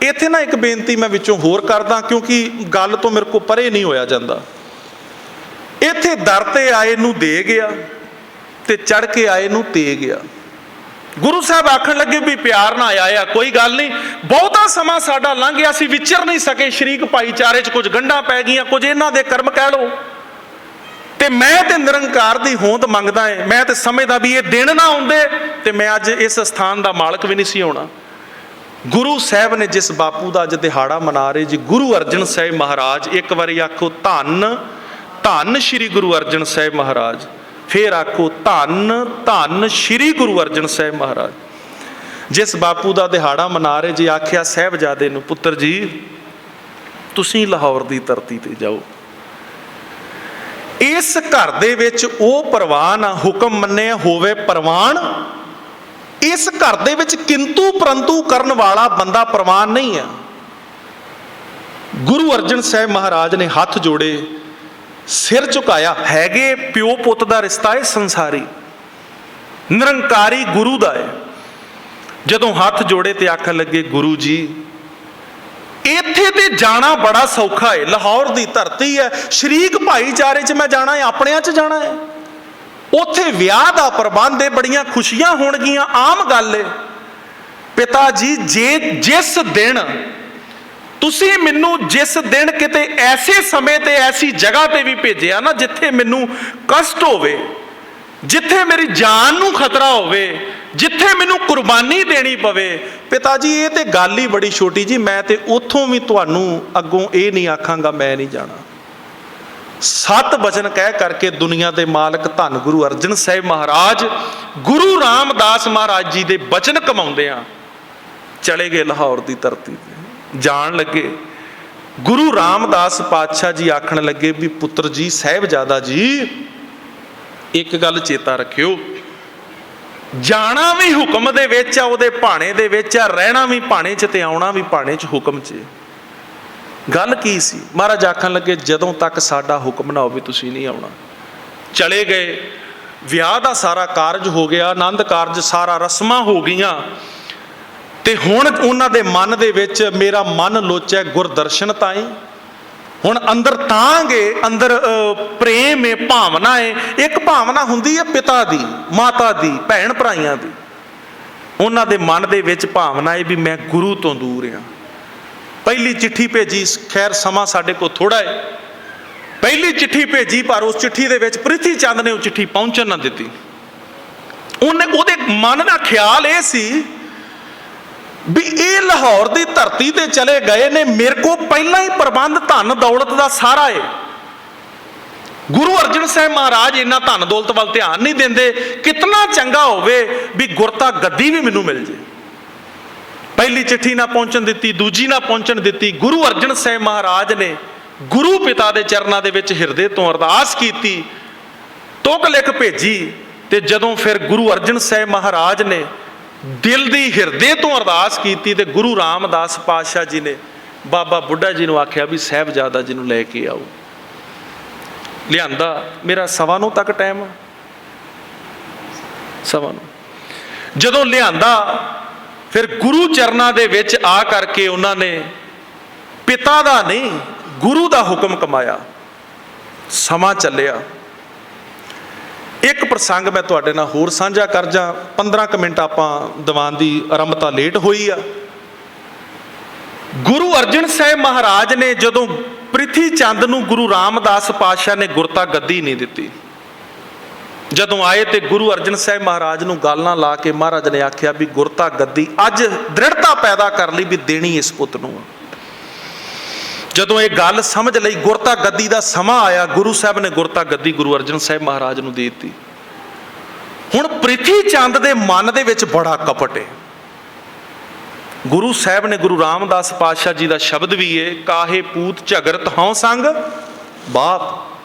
ਇੱਥੇ ਨਾ ਇੱਕ ਬੇਨਤੀ ਮੈਂ ਵਿੱਚੋਂ ਹੋਰ ਕਰਦਾ ਕਿਉਂਕਿ ਗੱਲ ਤੋਂ ਮੇਰੇ ਕੋਲ ਪਰੇ ਨਹੀਂ ਹੋਇਆ ਜਾਂਦਾ। ਇੱਥੇ ਦਰ ਤੇ ਆਏ ਨੂੰ ਦੇ ਗਿਆ ਤੇ ਚੜ ਕੇ ਆਏ ਨੂੰ ਤੇ ਗਿਆ। ਗੁਰੂ ਸਾਹਿਬ ਆਖਣ ਲੱਗੇ ਵੀ ਪਿਆਰ ਨਾਲ ਆਇਆ, ਕੋਈ ਗੱਲ ਨਹੀਂ, ਬਹੁਤਾ ਸਮਾਂ ਸਾਡਾ ਲੰਘ ਗਿਆ, ਅਸੀਂ ਵਿਚਰ ਨਹੀਂ ਸਕੇ ਸ਼ਰੀਕ ਭਾਈਚਾਰੇ 'ਚ, ਕੁਝ ਗੰਢਾਂ ਪੈ ਗਈਆਂ, ਕੁਝ ਇਹਨਾਂ ਦੇ ਕਰਮ ਕਹਿ ਲਓ, ਤੇ ਮੈਂ ਤੇ ਨਿਰੰਕਾਰ ਦੀ ਹੋਂਦ ਮੰਗਦਾ ਏ। ਮੈਂ ਤੇ ਸਮਝਦਾ ਵੀ ਇਹ ਦਿਨ ਨਾ ਆਉਂਦੇ ਤੇ ਮੈਂ ਅੱਜ ਇਸ ਸਥਾਨ ਦਾ ਮਾਲਕ ਵੀ ਨਹੀਂ ਸੀ ਹੋਣਾ। ਗੁਰੂ ਸਾਹਿਬ ਨੇ ਜਿਸ ਬਾਪੂ ਦਾ ਅੱਜ ਦਿਹਾੜਾ ਮਨਾ ਰਹੇ ਜੀ, ਗੁਰੂ ਅਰਜਨ ਸਾਹਿਬ ਮਹਾਰਾਜ, ਇੱਕ ਵਾਰੀ ਆਖੋ ਧੰਨ ਧੰਨ ਸ਼੍ਰੀ ਗੁਰੂ ਅਰਜਨ ਸਾਹਿਬ ਮਹਾਰਾਜ, ਫੇਰ ਆਖੋ ਧੰਨ ਧੰਨ ਸ਼੍ਰੀ ਗੁਰੂ ਅਰਜਨ ਸਾਹਿਬ ਮਹਾਰਾਜ। ਜਿਸ ਬਾਪੂ ਦਾ ਦਿਹਾੜਾ ਮਨਾ ਰਹੇ ਜੀ, ਆਖਿਆ ਸਾਹਿਬਜ਼ਾਦੇ ਨੂੰ, ਪੁੱਤਰ ਜੀ ਤੁਸੀਂ ਲਾਹੌਰ ਦੀ ਧਰਤੀ ਤੇ ਜਾਓ, ਇਸ ਘਰ ਦੇ ਵਿੱਚ ਉਹ ਪ੍ਰਵਾਨ ਆ, ਹੁਕਮ ਮੰਨਿਆ ਹੋਵੇ ਪ੍ਰਵਾਨ। ਇਸ ਘਰ ਦੇ ਵਿੱਚ ਕਿੰਤੂ ਪਰੰਤੂ ਕਰਨ ਵਾਲਾ ਬੰਦਾ ਪ੍ਰਵਾਨ ਨਹੀਂ ਆ। ਗੁਰੂ ਅਰਜਨ ਸਾਹਿਬ ਮਹਾਰਾਜ ਨੇ ਹੱਥ ਜੋੜੇ, ਸਿਰ ਝੁਕਾਇਆ। ਹੈਗੇ ਪਿਓ ਪੁੱਤ ਦਾ ਰਿਸ਼ਤਾ ਹੈ, ਸੰਸਾਰੀ ਨਿਰੰਕਾਰੀ ਗੁਰੂ ਦਾ ਹੈ। ਜਦੋਂ ਹੱਥ ਜੋੜੇ ਤੇ ਆਖਣ ਲੱਗੇ ਗੁਰੂ ਜੀ ਇੱਥੇ ਤੇ ਜਾਣਾ ਬੜਾ ਸੌਖਾ ਹੈ, ਲਾਹੌਰ ਦੀ ਧਰਤੀ ਹੈ, ਸ਼ਰੀਕ ਭਾਈਚਾਰੇ 'ਚ ਮੈਂ ਜਾਣਾ ਹੈ, ਆਪਣਿਆਂ 'ਚ ਜਾਣਾ ਹੈ, ਉੱਥੇ ਵਿਆਹ ਦਾ ਪ੍ਰਬੰਧ ਹੈ, ਬੜੀਆਂ ਖੁਸ਼ੀਆਂ ਹੋਣਗੀਆਂ, ਆਮ ਗੱਲ ਹੈ। ਪਿਤਾ ਜੀ ਜਿਸ ਦਿਨ ਤੁਸੀਂ ਮੈਨੂੰ, ਜਿਸ ਦਿਨ ਕਿਤੇ ਐਸੇ ਸਮੇਂ ਤੇ ਐਸੀ ਜਗ੍ਹਾ ਤੇ ਵੀ ਭੇਜਿਆ ਨਾ ਜਿੱਥੇ ਮੈਨੂੰ ਕਸ਼ਟ ਹੋਵੇ, ਜਿੱਥੇ ਮੇਰੀ ਜਾਨ ਨੂੰ ਖਤਰਾ ਹੋਵੇ, ਜਿੱਥੇ ਮੈਨੂੰ ਕੁਰਬਾਨੀ ਦੇਣੀ ਪਵੇ, ਪਿਤਾ ਜੀ ਇਹ ਤੇ ਗੱਲ ਹੀ ਬੜੀ ਛੋਟੀ ਜੀ, ਮੈਂ ਤੇ ਉੱਥੋਂ ਵੀ ਤੁਹਾਨੂੰ ਅੱਗੋਂ ਇਹ ਨਹੀਂ ਆਖਾਂਗਾ ਮੈਂ ਨਹੀਂ ਜਾਣਾ। 7 ਬਚਨ ਕਹਿ ਕਰਕੇ ਦੁਨੀਆ ਦੇ ਮਾਲਕ ਧੰਨ ਗੁਰੂ ਅਰਜਨ ਸਾਹਿਬ ਮਹਾਰਾਜ, ਗੁਰੂ ਰਾਮਦਾਸ ਮਹਾਰਾਜ ਜੀ ਦੇ ਬਚਨ ਕਮਾਉਂਦੇ ਆ ਚਲੇ ਗਏ ਲਾਹੌਰ ਦੀ ਧਰਤੀ ਤੇ। ਜਾਣ ਲੱਗੇ ਗੁਰੂ ਰਾਮਦਾਸ ਪਾਤਸ਼ਾਹ ਜੀ ਆਖਣ ਲੱਗੇ ਵੀ ਪੁੱਤਰ ਜੀ ਸਾਹਿਬਜ਼ਾਦਾ ਜੀ ਇੱਕ ਗੱਲ ਚੇਤਾ ਰੱਖਿਓ, ਜਾਣਾ ਵੀ ਹੁਕਮ ਦੇ ਵਿੱਚ ਆ, ਉਹਦੇ ਭਾਣੇ ਦੇ ਵਿੱਚ ਆ, ਰਹਿਣਾ ਵੀ ਭਾਣੇ 'ਚ ਤੇ ਆਉਣਾ ਵੀ ਭਾਣੇ 'ਚ, ਹੁਕਮ 'ਚ। ਗੱਲ ਕੀ ਸੀ? ਮਹਾਰਾਜ ਆਖਣ ਲੱਗੇ ਜਦੋਂ ਤੱਕ ਸਾਡਾ ਹੁਕਮ ਨਾ ਹੋਵੇ ਤੁਸੀਂ ਨਹੀਂ ਆਉਣਾ। ਚਲੇ ਗਏ, ਵਿਆਹ ਦਾ ਸਾਰਾ ਕਾਰਜ ਹੋ ਗਿਆ, ਆਨੰਦ ਕਾਰਜ ਸਾਰਾ, ਰਸਮਾਂ ਹੋ ਗਈਆਂ, ਤੇ ਹੁਣ ਉਹਨਾਂ ਦੇ ਮਨ ਦੇ ਵਿੱਚ ਮੇਰਾ ਮਨ ਲੋਚੈ ਗੁਰਦਰਸ਼ਨ ਤਾਈਂ, ਹੁਣ ਅੰਦਰ ਤਾਂਘ ਏ, ਅੰਦਰ ਪ੍ਰੇਮ ਏ, ਭਾਵਨਾ ਏ। ਇੱਕ ਭਾਵਨਾ ਹੁੰਦੀ ਹੈ ਪਿਤਾ ਦੀ, ਮਾਤਾ ਦੀ, ਭੈਣ ਭਰਾਈਆਂ ਦੀ। ਉਹਨਾਂ ਦੇ ਮਨ ਦੇ ਵਿੱਚ ਭਾਵਨਾ ਏ ਵੀ ਮੈਂ ਗੁਰੂ ਤੋਂ ਦੂਰ ਹਾਂ। ਪਹਿਲੀ ਚਿੱਠੀ ਭੇਜੀ, ਖੈਰ ਸਮਾਂ ਸਾਡੇ ਕੋਲ ਥੋੜਾ ਹੈ, ਪਹਿਲੀ ਚਿੱਠੀ ਭੇਜੀ, ਪਰ ਉਸ ਚਿੱਠੀ ਦੇ ਵਿੱਚ ਪ੍ਰਿਥੀ ਚੰਦ ਨੇ ਉਹ ਚਿੱਠੀ ਪਹੁੰਚਣ ਨਾ ਦਿੱਤੀ। ਉਹਦੇ ਮਨ ਦਾ ਖਿਆਲ ਇਹ ਸੀ ਵੀ ਇਹ ਲਾਹੌਰ ਦੀ ਧਰਤੀ ਤੇ ਚਲੇ ਗਏ ਨੇ, ਮੇਰੇ ਕੋਲ ਪਹਿਲਾਂ ਹੀ ਪ੍ਰਬੰਧ ਧਨ ਦੌਲਤ ਦਾ ਸਾਰਾ ਹੈ। ਗੁਰੂ ਅਰਜਨ ਸਾਹਿਬ ਮਹਾਰਾਜ ਇੰਨਾ ਧਨ ਦੌਲਤ ਵੱਲ ਧਿਆਨ ਨਹੀਂ ਦਿੰਦੇ। ਕਿਤਨਾ ਚੰਗਾ ਹੋਵੇ ਵੀ ਗੁਰਤਾ ਗੱਦੀ ਵੀ ਮੈਨੂੰ ਮਿਲ ਜੇ। ਪਹਿਲੀ ਚਿੱਠੀ ਨਾ ਪਹੁੰਚਣ ਦਿੱਤੀ, ਦੂਜੀ ਨਾ ਪਹੁੰਚਣ ਦਿੱਤੀ। ਗੁਰੂ ਅਰਜਨ ਸਾਹਿਬ ਮਹਾਰਾਜ ਨੇ ਗੁਰੂ ਪਿਤਾ ਦੇ ਚਰਨਾਂ ਦੇ ਵਿੱਚ ਹਿਰਦੇ ਤੋਂ ਅਰਦਾਸ ਕੀਤੀ, ਤੁਕ ਲਿਖ ਭੇਜੀ। ਤੇ ਜਦੋਂ ਫਿਰ ਗੁਰੂ ਅਰਜਨ ਸਾਹਿਬ ਮਹਾਰਾਜ ਨੇ ਦਿਲ ਦੀ ਹਿਰਦੇ ਤੋਂ ਅਰਦਾਸ ਕੀਤੀ ਤੇ ਗੁਰੂ ਰਾਮਦਾਸ ਪਾਤਸ਼ਾਹ ਜੀ ਨੇ ਬਾਬਾ ਬੁੱਢਾ ਜੀ ਨੂੰ ਆਖਿਆ ਵੀ ਸਾਹਿਬਜ਼ਾਦਾ ਜੀ ਨੂੰ ਲੈ ਕੇ ਆਓ। ਲਿਆਂਦਾ। ਮੇਰਾ 9:15 ਤੱਕ ਟਾਈਮ, 9:15। ਜਦੋਂ ਲਿਆਂਦਾ ਫਿਰ ਗੁਰੂ ਚਰਨਾਂ ਦੇ ਵਿੱਚ ਆ ਕਰਕੇ ਉਹਨਾਂ ਨੇ ਪਿਤਾ ਦਾ ਨਹੀਂ, ਗੁਰੂ ਦਾ ਹੁਕਮ ਕਮਾਇਆ। ਸਮਾਂ ਚੱਲਿਆ। ਇੱਕ ਪ੍ਰਸੰਗ ਮੈਂ ਤੁਹਾਡੇ ਨਾਲ ਹੋਰ ਸਾਂਝਾ ਕਰ ਜਾ। 15 ਕੁ ਮਿੰਟ ਆਪਾਂ ਦੀਵਾਨ ਦੀ ਆਰੰਭਤਾ ਲੇਟ ਹੋਈ ਆ। ਗੁਰੂ ਅਰਜਨ ਸਾਹਿਬ ਮਹਾਰਾਜ ਨੇ ਜਦੋਂ ਪ੍ਰਿਥੀ ਚੰਦ ਨੂੰ ਗੁਰੂ ਰਾਮਦਾਸ ਪਾਤਸ਼ਾਹ ਨੇ ਗੁਰਤਾ ਗੱਦੀ ਨਹੀਂ ਦਿੱਤੀ, ਜਦੋਂ ਆਏ ਤੇ ਗੁਰੂ ਅਰਜਨ ਸਾਹਿਬ ਮਹਾਰਾਜ ਨੂੰ ਗੱਲ ਨਾਲ ਲਾ ਕੇ ਮਹਾਰਾਜ ਨੇ ਆਖਿਆ ਵੀ ਗੁਰਤਾ ਗੱਦੀ ਅੱਜ ਦ੍ਰਿੜਤਾ ਪੈਦਾ ਕਰ ਲਈ ਵੀ ਦੇਣੀ ਇਸ ਪੁੱਤ ਨੂੰ। ਜਦੋਂ ਇਹ ਗੱਲ ਸਮਝ ਲਈ, ਗੁਰਤਾ ਗੱਦੀ ਦਾ ਸਮਾਂ ਆਇਆ, ਗੁਰੂ ਸਾਹਿਬ ਨੇ ਗੁਰਤਾ ਗੱਦੀ ਗੁਰੂ ਅਰਜਨ ਸਾਹਿਬ ਮਹਾਰਾਜ ਨੂੰ ਦੇ ਦਿੱਤੀ। ਹੁਣ ਪ੍ਰਿਥੀ ਚੰਦ ਦੇ ਮਨ ਦੇ ਵਿੱਚ ਬੜਾ ਕਪਟ ਹੈ। ਗੁਰੂ ਸਾਹਿਬ ਨੇ ਗੁਰੂ ਰਾਮਦਾਸ ਪਾਤਸ਼ਾਹ ਜੀ ਦਾ ਸ਼ਬਦ ਵੀ ਹੈ, ਕਾਹੇ ਪੂਤ ਝਗੜਤ ਹਉ ਸੰਗ ਬਾਪ।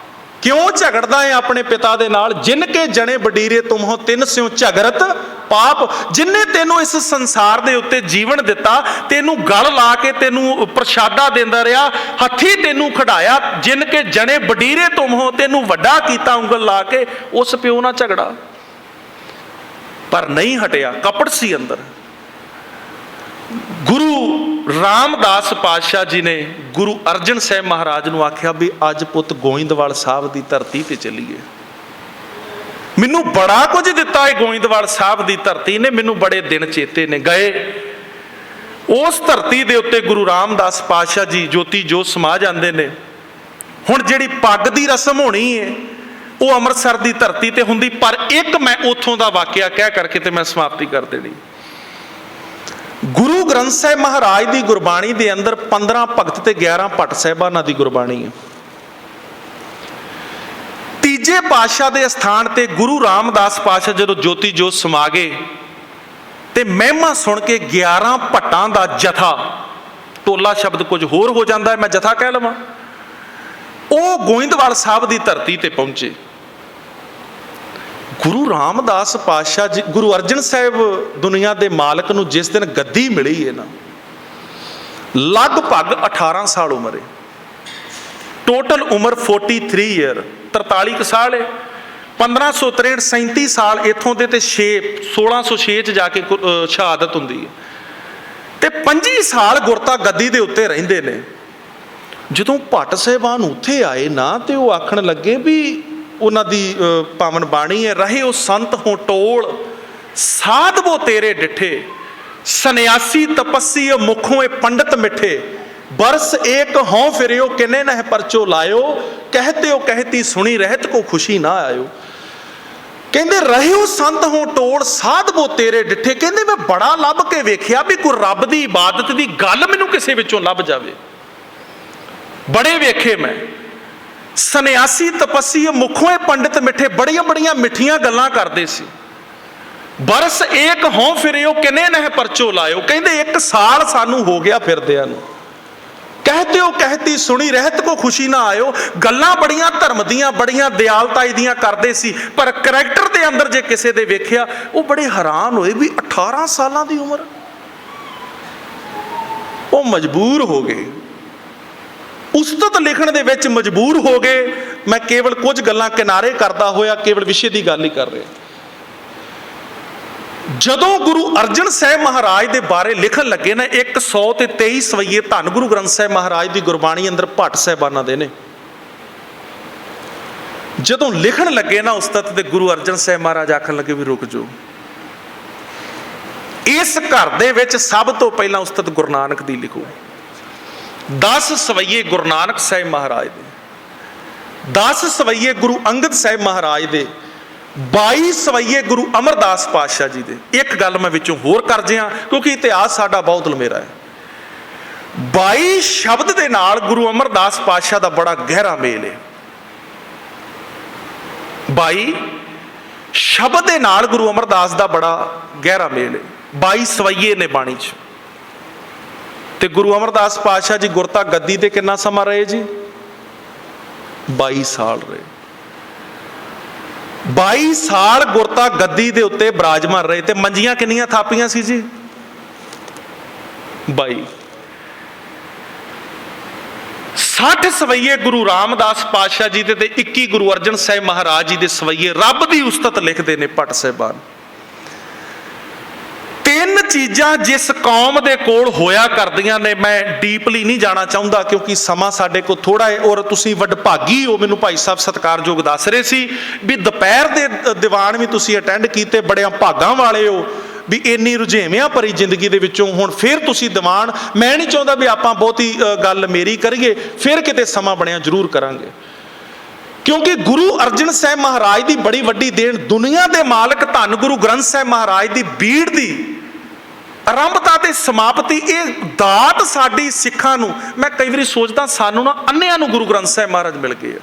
ਕਿਉਂ ਝਗੜਦਾ ਹੈ ਆਪਣੇ ਪਿਤਾ ਦੇ ਨਾਲ? ਜਿਨ ਕੇ ਜਣੇ ਵਡੀਰੇ ਤੁਮਹੋ ਤਿੰਨ ਸਿਉ ਝਗੜਤ ਪਾਪ। ਜਿਨਨੇ ਤੈਨੂੰ ਇਸ ਸੰਸਾਰ ਦੇ ਉੱਤੇ ਜੀਵਨ ਦਿੱਤਾ, ਤੈਨੂੰ ਗਲ ਲਾ ਕੇ ਤੈਨੂੰ ਪ੍ਰਸ਼ਾਦਾ ਦਿੰਦਾ ਰਿਹਾ, ਹੱਥੀ ਤੈਨੂੰ ਖੜਾਇਆ, ਜਿਨ ਕੇ ਜਣੇ ਵਡੀਰੇ ਤੁਮਹੋ, ਤੈਨੂੰ ਵੱਡਾ ਕੀਤਾ ਉਂਗਲ ਲਾ ਕੇ, ਉਸ ਪਿਓ ਨਾਲ ਝਗੜਾ। ਪਰ ਨਹੀਂ ਹਟਿਆ, ਕਪਟ ਸੀ ਅੰਦਰ। ਗੁਰੂ ਰਾਮਦਾਸ ਪਾਤਸ਼ਾਹ ਜੀ ਨੇ ਗੁਰੂ ਅਰਜਨ ਸਾਹਿਬ ਮਹਾਰਾਜ ਨੂੰ ਆਖਿਆ ਵੀ ਅੱਜ ਪੁੱਤ ਗੋਇੰਦਵਾਲ ਸਾਹਿਬ ਦੀ ਧਰਤੀ ਤੇ ਚੱਲੀਏ। ਮੈਨੂੰ ਬੜਾ ਕੁਝ ਦਿੱਤਾ ਹੈ ਗੋਇੰਦਵਾਲ ਸਾਹਿਬ ਦੀ ਧਰਤੀ ਨੇ, ਮੈਨੂੰ ਬੜੇ ਦਿਨ ਚੇਤੇ ਨੇ। ਗਏ ਉਸ ਧਰਤੀ ਦੇ ਉੱਤੇ ਗੁਰੂ ਰਾਮਦਾਸ ਪਾਤਸ਼ਾਹ ਜੀ ਜੋਤੀ ਜੋਤ ਸਮਾ ਜਾਂਦੇ ਨੇ। ਹੁਣ ਜਿਹੜੀ ਪੱਗ ਦੀ ਰਸਮ ਹੋਣੀ ਹੈ ਉਹ ਅੰਮ੍ਰਿਤਸਰ ਦੀ ਧਰਤੀ ਤੇ ਹੁੰਦੀ, ਪਰ ਇੱਕ ਮੈਂ ਉੱਥੋਂ ਦਾ ਵਾਕਿਆ ਕਹਿ ਕਰਕੇ ਤੇ ਮੈਂ ਸਮਾਪਤੀ ਕਰ ਦੇਣੀ। ਗੁਰੂ ਗ੍ਰੰਥ ਸਾਹਿਬ ਮਹਾਰਾਜ ਦੀ ਗੁਰਬਾਣੀ ਦੇ ਅੰਦਰ 15 ਭਗਤ ਤੇ 11 ਭੱਟ ਸਾਹਿਬਾਨਾਂ ਦੀ ਗੁਰਬਾਣੀ ਹੈ। ਤੀਜੇ ਪਾਤਸ਼ਾਹ ਦੇ ਅਸਥਾਨ ਤੇ ਗੁਰੂ ਰਾਮਦਾਸ ਪਾਤਸ਼ਾਹ ਜਦੋਂ ਜੋਤੀ ਜੋਤ ਸਮਾ ਗਏ ਤੇ ਮਹਿਮਾ ਸੁਣ ਕੇ 11 ਭੱਟਾਂ ਦਾ ਜਥਾ, ਟੋਲਾ ਸ਼ਬਦ ਕੁਝ ਹੋਰ ਹੋ ਜਾਂਦਾ ਹੈ, ਮੈਂ ਜਥਾ ਕਹਿ ਲਵਾਂ, ਉਹ ਗੋਇੰਦਵਾਲ ਸਾਹਿਬ ਦੀ ਧਰਤੀ ਤੇ ਪਹੁੰਚੇ। ਗੁਰੂ ਰਾਮਦਾਸ ਪਾਤਸ਼ਾਹ ਜੀ, ਗੁਰੂ ਅਰਜਨ ਸਾਹਿਬ ਦੁਨੀਆ ਦੇ ਮਾਲਕ ਨੂੰ ਜਿਸ ਦਿਨ ਗੱਦੀ ਮਿਲੀ ਹੈ ਨਾ, ਲਗਭਗ 18 ਸਾਲ ਉਮਰ ਹੈ। ਟੋਟਲ ਉਮਰ 43 ਈਅਰ, 43 ਕੁ ਸਾਲ ਹੈ। 1563 37 ਸਾਲ ਇੱਥੋਂ ਦੇ ਤੇ 1606 ਚ ਜਾ ਕੇ ਸ਼ਹਾਦਤ ਹੁੰਦੀ ਹੈ ਤੇ 25 ਸਾਲ ਗੁਰਤਾ ਗੱਦੀ ਦੇ ਉੱਤੇ ਰਹਿੰਦੇ ਨੇ। ਜਦੋਂ ਭੱਟ ਸਾਹਿਬਾਨ ਉੱਥੇ ਆਏ ਨਾ ਤੇ ਉਹ ਆਖਣ ਲੱਗੇ ਵੀ ਉਹਨਾਂ ਦੀ ਪਾਵਨ ਬਾਣੀ ਹੈ, ਰਹੇ ਉਹ ਸੰਤ ਹੋ ਟੋਲ ਸਾਧਵੋ ਤੇਰੇ ਡਿਠੇ, ਸੰਨਿਆਸੀ ਤਪੱਸੀ ਮੁਖੋਂ ਇਹ ਪੰਡਤ ਮਿੱਠੇ, ਬਰਸ ਏਕ ਹੋਂ ਫਿਰਿਓ ਕਿਨੇ ਨਹਿ ਪਰਚੋ ਲਾਇਓ, ਕਹਿਤੇ ਹੋ ਕਹਿਤੀ ਸੁਣੀ ਰਹਿਤ ਕੋ ਖੁਸ਼ੀ ਨਾ ਆਇਓ। ਕਹਿੰਦੇ ਰਹਿਓ ਸੰਤ ਹੋ ਟੋਲ ਸਾਧਵੋ ਤੇਰੇ ਡਿਠੇ। ਕਹਿੰਦੇ ਮੈਂ ਬੜਾ ਲੱਭ ਕੇ ਵੇਖਿਆ ਵੀ ਕੋਈ ਰੱਬ ਦੀ ਇਬਾਦਤ ਦੀ ਗੱਲ ਮੈਨੂੰ ਕਿਸੇ ਵਿੱਚੋਂ ਲੱਭ ਜਾਵੇ, ਬੜੇ ਵੇਖੇ ਮੈਂ। ਸੰਨਿਆਸੀ ਤਪੱਸੀ ਮੁਖੋਂ ਇਹ ਪੰਡਿਤ ਮਿੱਠੇ, ਬੜੀਆਂ ਬੜੀਆਂ ਮਿੱਠੀਆਂ ਗੱਲਾਂ ਕਰਦੇ ਸੀ। ਬਰਸ ਏਕ ਹੋਂ ਫਿਰਿਓ ਕਿਨੇ ਨਹਿ ਪਰਚੋ ਲਾਇਓ। ਕਹਿੰਦੇ 1 ਸਾਲ ਸਾਨੂੰ ਹੋ ਗਿਆ ਫਿਰਦਿਆਂ ਨੂੰ, ਕਹਿਤੇ ਹੋ ਕਹਿਤੀ ਸੁਣੀ ਰਹਿਤ ਕੋ ਖੁਸ਼ੀ ਨਾ ਆਇਓ। ਗੱਲਾਂ ਬੜੀਆਂ ਧਰਮ ਦੀਆਂ, ਬੜੀਆਂ ਦਿਆਲਤਾਈ ਦੀਆਂ ਕਰਦੇ ਸੀ, ਪਰ ਕਰੈਕਟਰ ਦੇ ਅੰਦਰ ਜੇ ਕਿਸੇ ਦੇ ਵੇਖਿਆ ਉਹ ਬੜੇ ਹੈਰਾਨ ਹੋਏ ਵੀ 18 ਸਾਲਾਂ ਦੀ ਉਮਰ। ਉਹ ਮਜਬੂਰ ਹੋ ਗਏ, ਉਸਤਤ ਲਿਖਣ ਦੇ ਵਿੱਚ ਮਜਬੂਰ ਹੋ ਗਏ। ਮੈਂ ਕੇਵਲ ਕੁਝ ਗੱਲਾਂ ਕਿਨਾਰੇ ਕਰਦਾ ਹੋਇਆ ਕੇਵਲ ਵਿਸ਼ੇ ਦੀ ਗੱਲ ਹੀ ਕਰ ਰਿਹਾ। ਜਦੋਂ ਗੁਰੂ ਅਰਜਨ ਸਾਹਿਬ ਮਹਾਰਾਜ ਦੇ ਬਾਰੇ ਲਿਖਣ ਲੱਗੇ ਨਾ 123 ਸਵਈਏ ਧੰਨ ਗੁਰੂ ਗ੍ਰੰਥ ਸਾਹਿਬ ਮਹਾਰਾਜ ਦੀ ਗੁਰਬਾਣੀ ਅੰਦਰ ਭੱਟ ਸਾਹਿਬਾਨਾਂ ਦੇ ਨੇ। ਜਦੋਂ ਲਿਖਣ ਲੱਗੇ ਨਾ ਉਸਤਤ ਤੇ ਗੁਰੂ ਅਰਜਨ ਸਾਹਿਬ ਮਹਾਰਾਜ ਆਖਣ ਲੱਗੇ ਵੀ ਰੁਕ ਜਾਓ, ਇਸ ਘਰ ਦੇ ਵਿੱਚ ਸਭ ਤੋਂ ਪਹਿਲਾਂ ਉਸਤਤ ਗੁਰੂ ਨਾਨਕ ਦੀ ਲਿਖੋ। 10 ਸਵਈਏ ਗੁਰੂ ਨਾਨਕ ਸਾਹਿਬ ਮਹਾਰਾਜ ਦੇ, 10 ਸਵਈਏ ਗੁਰੂ ਅੰਗਦ ਸਾਹਿਬ ਮਹਾਰਾਜ ਦੇ, 22 ਸਵਈਏ ਗੁਰੂ ਅਮਰਦਾਸ ਪਾਤਸ਼ਾਹ ਜੀ ਦੇ। ਇੱਕ ਗੱਲ ਮੈਂ ਵਿੱਚੋਂ ਹੋਰ ਕਰ ਜਿਆ ਕਿਉਂਕਿ ਇਤਿਹਾਸ ਸਾਡਾ ਬਹੁਤ ਲੰਮੇਰਾ ਹੈ। 22 ਸ਼ਬਦ ਦੇ ਨਾਲ ਗੁਰੂ ਅਮਰਦਾਸ ਪਾਤਸ਼ਾਹ ਦਾ ਬੜਾ ਗਹਿਰਾ ਮੇਲ ਹੈ। 22 ਸ਼ਬਦ ਦੇ ਨਾਲ ਗੁਰੂ ਅਮਰਦਾਸ ਦਾ ਬੜਾ ਗਹਿਰਾ ਮੇਲ ਹੈ। 22 ਸਵਈਏ ਨੇ ਬਾਣੀ 'ਚ। ਤੇ ਗੁਰੂ ਅਮਰਦਾਸ ਪਾਤਸ਼ਾਹ ਜੀ ਗੁਰਤਾ ਗੱਦੀ ਤੇ ਕਿੰਨਾ ਸਮਾਂ ਰਹੇ ਜੀ? 22 ਸਾਲ ਰਹੇ। 22 ਸਾਲ ਗੁਰਤਾ ਗੱਦੀ ਦੇ ਉੱਤੇ ਬਿਰਾਜਮਾਨ ਰਹੇ। ਤੇ ਮੰਜੀਆਂ ਕਿੰਨੀਆਂ ਥਾਪੀਆਂ ਸੀ ਜੀ? 22। 60 ਸਵਈਏ ਗੁਰੂ ਰਾਮਦਾਸ ਪਾਤਸ਼ਾਹ ਜੀ ਦੇ ਤੇ 21 ਗੁਰੂ ਅਰਜਨ ਸਾਹਿਬ ਮਹਾਰਾਜ ਜੀ ਦੇ ਸਵਈਏ ਰੱਬ ਦੀ ਉਸਤਤ ਲਿਖਦੇ ਨੇ ਭੱਟ ਸਾਹਿਬਾਨ। ਤਿੰਨ ਚੀਜ਼ਾਂ ਜਿਸ ਕੌਮ ਦੇ ਕੋਲ ਹੋਇਆ ਕਰਦੀਆਂ ਨੇ, ਮੈਂ ਡੀਪਲੀ ਨਹੀਂ ਜਾਣਾ ਚਾਹੁੰਦਾ ਕਿਉਂਕਿ ਸਮਾਂ ਸਾਡੇ ਕੋਲ ਥੋੜਾ ਹੈ। ਔਰ ਤੁਸੀਂ ਵਡਭਾਗੀ ਹੋ, ਮੈਨੂੰ ਭਾਈ ਸਾਹਿਬ ਸਤਿਕਾਰਯੋਗ ਦੱਸ ਰਹੇ ਸੀ ਵੀ ਦੁਪਹਿਰ ਦੇ ਦੀਵਾਨ ਵੀ ਤੁਸੀਂ ਅਟੈਂਡ ਕੀਤੇ, ਬੜਿਆਂ ਭਾਗਾਂ ਵਾਲੇ ਹੋ ਵੀ ਇੰਨੀ ਰੁਝੇਵਿਆਂ ਭਰੀ ਜ਼ਿੰਦਗੀ ਦੇ ਵਿੱਚੋਂ ਹੁਣ ਫਿਰ ਤੁਸੀਂ ਦੀਵਾਨ। ਮੈਂ ਨਹੀਂ ਚਾਹੁੰਦਾ ਵੀ ਆਪਾਂ ਬਹੁਤੀ ਗੱਲ ਮੇਰੀ ਕਰੀਏ, ਫਿਰ ਕਿਤੇ ਸਮਾਂ ਬਣਿਆ ਜ਼ਰੂਰ ਕਰਾਂਗੇ ਕਿਉਂਕਿ ਗੁਰੂ ਅਰਜਨ ਸਾਹਿਬ ਮਹਾਰਾਜ ਦੀ ਬੜੀ ਵੱਡੀ ਦੇਣ, ਦੁਨੀਆ ਦੇ ਮਾਲਕ ਧੰਨ ਗੁਰੂ ਗ੍ਰੰਥ ਸਾਹਿਬ ਮਹਾਰਾਜ ਦੀ ਬੀੜ ਦੀ ਆਰੰਭਤਾ ਤੇ ਸਮਾਪਤੀ, ਇਹ ਦਾਤ ਸਾਡੀ ਸਿੱਖਾਂ ਨੂੰ। ਮੈਂ ਕਈ ਵਾਰੀ ਸੋਚਦਾ ਸਾਨੂੰ ਨਾ ਅੰਨਿਆਂ ਨੂੰ ਗੁਰੂ ਗ੍ਰੰਥ ਸਾਹਿਬ ਮਹਾਰਾਜ ਮਿਲ ਗਏ ਆ।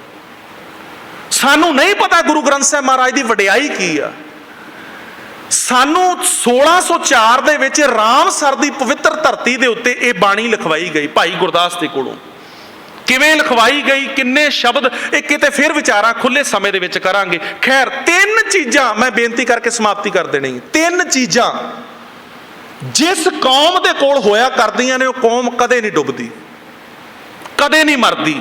ਸਾਨੂੰ ਨਹੀਂ ਪਤਾ ਗੁਰੂ ਗ੍ਰੰਥ ਸਾਹਿਬ ਮਹਾਰਾਜ ਦੀ ਵਡਿਆਈ ਕੀ ਆ। ਸਾਨੂੰ 1604 ਦੇ ਵਿੱਚ ਰਾਮਸਰ ਦੀ ਪਵਿੱਤਰ ਧਰਤੀ ਦੇ ਉੱਤੇ ਇਹ ਬਾਣੀ ਲਿਖਵਾਈ ਗਈ ਭਾਈ ਗੁਰਦਾਸ ਦੇ ਕੋਲੋਂ। ਕਿਵੇਂ ਲਿਖਵਾਈ ਗਈ, ਕਿੰਨੇ ਸ਼ਬਦ, ਇਹ ਕਿਤੇ ਫਿਰ ਵਿਚਾਰਾਂ ਖੁੱਲੇ ਸਮੇਂ ਦੇ ਵਿੱਚ ਕਰਾਂਗੇ। ਖੈਰ, ਤਿੰਨ ਚੀਜ਼ਾਂ ਮੈਂ ਬੇਨਤੀ ਕਰਕੇ ਸਮਾਪਤੀ ਕਰ ਦੇਣੀ। ਤਿੰਨ ਚੀਜ਼ਾਂ ਜਿਸ ਕੌਮ ਦੇ ਕੋਲ ਹੋਇਆ ਕਰਦੀਆਂ ਨੇ, ਉਹ ਕੌਮ ਕਦੇ ਨਹੀਂ ਡੁੱਬਦੀ, ਕਦੇ ਨਹੀਂ ਮਰਦੀ,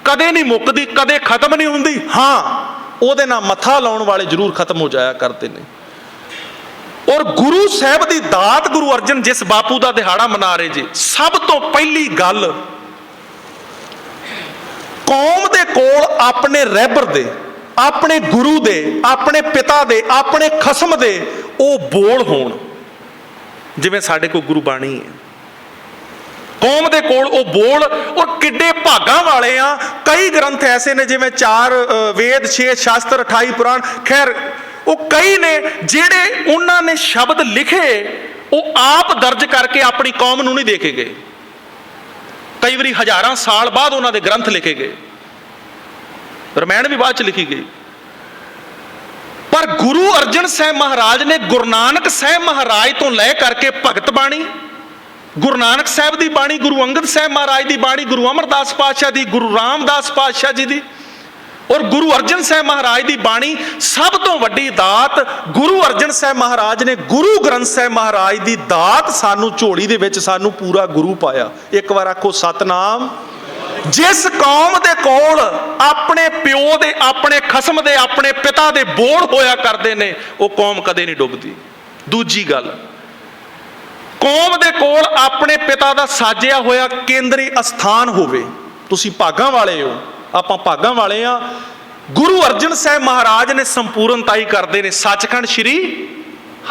ਕਦੇ ਨਹੀਂ ਮੁੱਕਦੀ, ਕਦੇ ਖਤਮ ਨਹੀਂ ਹੁੰਦੀ। ਹਾਂ, ਉਹਦੇ ਨਾਲ ਮੱਥਾ ਲਾਉਣ ਵਾਲੇ ਜ਼ਰੂਰ ਖਤਮ ਹੋ ਜਾਇਆ ਕਰਦੇ ਨੇ। ਔਰ ਗੁਰੂ ਸਾਹਿਬ ਦੀ ਦਾਤ, ਗੁਰੂ ਅਰਜਨ ਜਿਸ ਬਾਪੂ ਦਾ ਦਿਹਾੜਾ ਮਨਾ ਰਹੇ ਜੀ, ਸਭ ਤੋਂ ਪਹਿਲੀ ਗੱਲ, ਕੌਮ ਦੇ ਕੋਲ ਆਪਣੇ ਰਹਿਬਰ ਦੇ, ਆਪਣੇ ਗੁਰੂ ਦੇ, ਆਪਣੇ ਪਿਤਾ ਦੇ, ਆਪਣੇ ਖਸਮ ਦੇ ਉਹ ਬੋਲ ਹੋਣ। ਜਿਵੇਂ ਸਾਡੇ ਕੋਲ ਗੁਰਬਾਣੀ ਹੈ, ਕੌਮ ਦੇ ਕੋਲ ਉਹ ਬੋਲ। ਔਰ ਕਿੱਡੇ ਭਾਗਾਂ ਵਾਲੇ ਆ, ਕਈ ਗ੍ਰੰਥ ਐਸੇ ਨੇ ਜਿਵੇਂ 4 ਵੇਦ, 6 ਸ਼ਾਸਤਰ, 28 ਪੁਰਾਣ, ਖੈਰ ਉਹ ਕਈ ਨੇ ਜਿਹੜੇ ਉਹਨਾਂ ਨੇ ਸ਼ਬਦ ਲਿਖੇ ਉਹ ਆਪ ਦਰਜ ਕਰਕੇ ਆਪਣੀ ਕੌਮ ਨੂੰ ਨਹੀਂ ਦੇ ਕੇ ਗਏ। ਕਈ ਵਾਰੀ ਹਜ਼ਾਰਾਂ ਸਾਲ ਬਾਅਦ ਉਹਨਾਂ ਦੇ ਗ੍ਰੰਥ ਲਿਖੇ ਗਏ, ਰਮਾਇਣ ਵੀ ਬਾਅਦ ਚ ਲਿਖੀ ਗਈ। ਪਰ ਗੁਰੂ ਅਰਜਨ ਸਾਹਿਬ ਮਹਾਰਾਜ ਨੇ ਗੁਰੂ ਨਾਨਕ ਸਾਹਿਬ ਮਹਾਰਾਜ ਤੋਂ ਲੈ ਕਰਕੇ ਭਗਤ ਬਾਣੀ, ਗੁਰੂ ਨਾਨਕ ਸਾਹਿਬ ਦੀ ਬਾਣੀ, ਗੁਰੂ ਅੰਗਦ ਸਾਹਿਬ ਮਹਾਰਾਜ ਦੀ ਬਾਣੀ, ਗੁਰੂ ਅਮਰਦਾਸ ਪਾਤਸ਼ਾਹ ਦੀ, ਗੁਰੂ ਰਾਮਦਾਸ ਪਾਤਸ਼ਾਹ ਜੀ ਦੀ ਔਰ ਗੁਰੂ ਅਰਜਨ ਸਾਹਿਬ ਮਹਾਰਾਜ ਦੀ ਬਾਣੀ, ਸਭ ਤੋਂ ਵੱਡੀ ਦਾਤ ਗੁਰੂ ਅਰਜਨ ਸਾਹਿਬ ਮਹਾਰਾਜ ਨੇ ਗੁਰੂ ਗ੍ਰੰਥ ਸਾਹਿਬ ਮਹਾਰਾਜ ਦੀ ਦਾਤ ਸਾਨੂੰ ਝੋਲੀ ਦੇ ਵਿੱਚ ਸਾਨੂੰ ਪੂਰਾ ਗੁਰੂ ਪਾਇਆ। ਇੱਕ ਵਾਰ ਆਖੋ ਸਤਨਾਮ। ਜਿਸ ਕੌਮ ਦੇ ਕੋਲ ਆਪਣੇ ਪਿਓ ਦੇ, ਆਪਣੇ ਖਸਮ ਦੇ, ਆਪਣੇ ਪਿਤਾ ਦੇ ਬੋਲ ਹੋਇਆ ਕਰਦੇ ਨੇ, ਉਹ ਕੌਮ ਕਦੇ ਨਹੀਂ ਡੁੱਬਦੀ। ਦੂਜੀ ਗੱਲ, ਕੌਮ ਦੇ ਕੋਲ ਆਪਣੇ ਪਿਤਾ ਦਾ ਸਾਜਿਆ ਹੋਇਆ ਕੇਂਦਰੀ ਅਸਥਾਨ ਹੋਵੇ। ਤੁਸੀਂ ਭਾਗਾਂ ਵਾਲੇ ਹੋ, ਆਪਾਂ ਭਾਗਾਂ ਵਾਲੇ ਆ। ਗੁਰੂ ਅਰਜਨ ਸਾਹਿਬ ਮਹਾਰਾਜ ਨੇ ਸੰਪੂਰਨਤਾਈ ਕਰਦੇ ਨੇ ਸੱਚਖੰਡ ਸ੍ਰੀ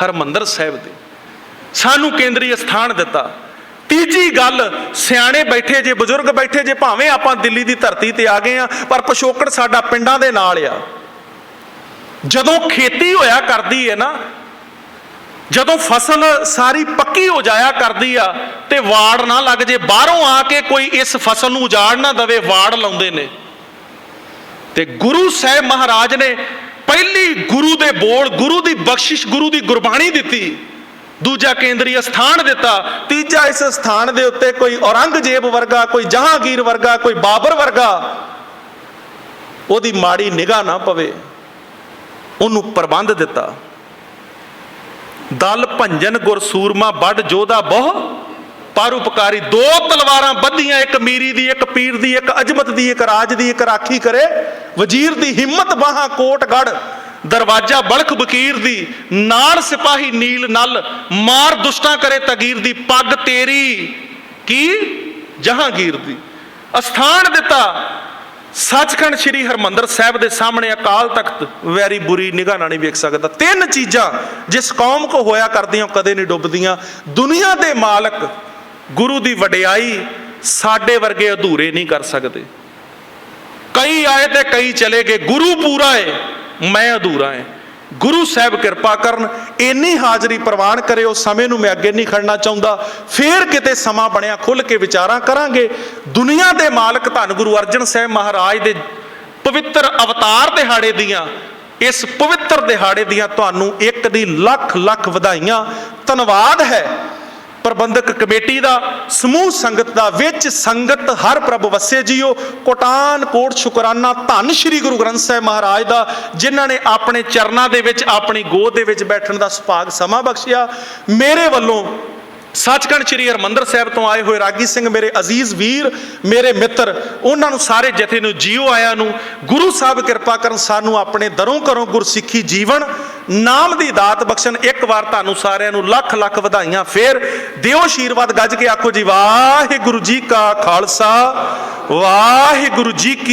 ਹਰਿਮੰਦਰ ਸਾਹਿਬ ਦੇ, ਸਾਨੂੰ ਕੇਂਦਰੀ ਅਸਥਾਨ ਦਿੱਤਾ। ਤੀਜੀ ਗੱਲ, ਸਿਆਣੇ ਬੈਠੇ ਜੇ, ਬਜ਼ੁਰਗ ਬੈਠੇ ਜੇ, ਭਾਵੇਂ ਆਪਾਂ ਦਿੱਲੀ ਦੀ ਧਰਤੀ ਤੇ ਆ ਗਏ ਆ, ਪਰ ਪਿਛੋਕੜ ਸਾਡਾ ਪਿੰਡਾਂ ਦੇ ਨਾਲ ਆ। ਜਦੋਂ ਖੇਤੀ ਹੋਇਆ ਕਰਦੀ ਹੈ ਨਾ, ਜਦੋਂ ਫਸਲ ਸਾਰੀ ਪੱਕੀ ਹੋ ਜਾਇਆ ਕਰਦੀ ਆ ਤੇ ਵਾੜ ਨਾ ਲੱਗ ਜੇ, ਬਾਹਰੋਂ ਆ ਕੇ ਕੋਈ ਇਸ ਫਸਲ ਨੂੰ ਉਜਾੜ ਨਾ ਦਵੇ, ਵਾੜ ਲਾਉਂਦੇ ਨੇ। ਤੇ ਗੁਰੂ ਸਾਹਿਬ ਮਹਾਰਾਜ ਨੇ ਪਹਿਲੀ ਗੁਰੂ ਦੇ ਬੋਲ, ਗੁਰੂ ਦੀ ਬਖਸ਼ਿਸ਼, ਗੁਰੂ ਦੀ ਗੁਰਬਾਣੀ ਦਿੱਤੀ। ਦੂਜਾ ਕੇਂਦਰੀ ਅਸਥਾਨ ਦਿੱਤਾ। ਤੀਜਾ, ਇਸ ਸਥਾਨ ਦੇ ਉੱਤੇ ਕੋਈ ਔਰੰਗਜ਼ੇਬ ਵਰਗਾ, ਕੋਈ ਜਹਾਂਗੀਰ ਵਰਗਾ, ਕੋਈ ਬਾਬਰ ਵਰਗਾ ਉਹਦੀ ਮਾੜੀ ਨਿਗਾਹ ਨਾ ਪਵੇ, ਉਹਨੂੰ ਪ੍ਰਬੰਧ ਦਿੱਤਾ। ਦਲ ਭੰਜਨ ਗੁਰ ਸੂਰਮਾ ਵੱਡ ਜੋਧਾ ਬਹੁ ਪਰਉਪਕਾਰੀ। 2 ਤਲਵਾਰਾਂ ਬੱਧੀਆਂ, ਇੱਕ ਮੀਰੀ ਦੀ, ਇੱਕ ਪੀਰ ਦੀ, ਇੱਕ ਅਜਮਤ ਦੀ, ਇੱਕ ਰਾਜ ਦੀ, ਇੱਕ ਰਾਖੀ ਕਰੇ ਵਜ਼ੀਰ ਦੀ। ਹਿੰਮਤ ਬਾਹਾਂ ਕੋਟ ਗੜ, दरवाजा बलख बकीर दी, नाल सिपाही नील नल, मार दुष्टां करे तगीर दी, पग तेरी की जहांगीर दी। अस्थान दिता सचखंड श्री हरमंदर साहब के सामने, अकाल तख्त वैरी बुरी निगाह नाल नहीं वेख सकता। तीन चीज़ां जिस कौम को होया करदियां कदे नहीं डुबदियां। दुनिया के मालक गुरु की वडियाई साडे वर्गे अधूरे नहीं कर सकते। कई आए तो कई चले गए, गुरु पूरा है मैं अधूरा है। गुरु साहब कृपा करन, इन्नी हाजरी प्रवान करे। उस समय नूं मैं अगे नहीं खड़ना चाहता, फिर किते समा बनया खुल के विचारां करांगे। दुनिया के मालक धन गुरु अर्जन साहब महाराज के पवित्र अवतार दिहाड़े दियां, इस पवित्र दिहाड़े दियां तुहानूं एक दी लख लख वधाइयां। धन्नवाद है प्रबंधक कमेटी का, समूह संगत का, विच संगत हर प्रभ वसे जीओ। कोटान कोट शुकराना धन श्री गुरु ग्रंथ साहब महाराज का, जिन्हों ने अपने चरणों के विच अपनी गोद दे विच बैठण का सुभाग समा बख्शिया। मेरे वालों सचखंड श्री हरमंदर साहब तो आए हुए रागी सिंह मेरे अजीज वीर, मेरे मित्र, उन्होंने सारे जथे नूं जीओ आया नूं गुरु साहब कृपा करन, सानू अपने दरों घरों गुरसिੱਖੀ जीवन नाम की दात बख्शन। एक बार तुहानू सारिਆਂ नूं लख लख वधाइयां। फिर दिओ आशीर्वाद, गज के आखो जी वाहिगुरू जी का खालसा वाहिगुरू जी की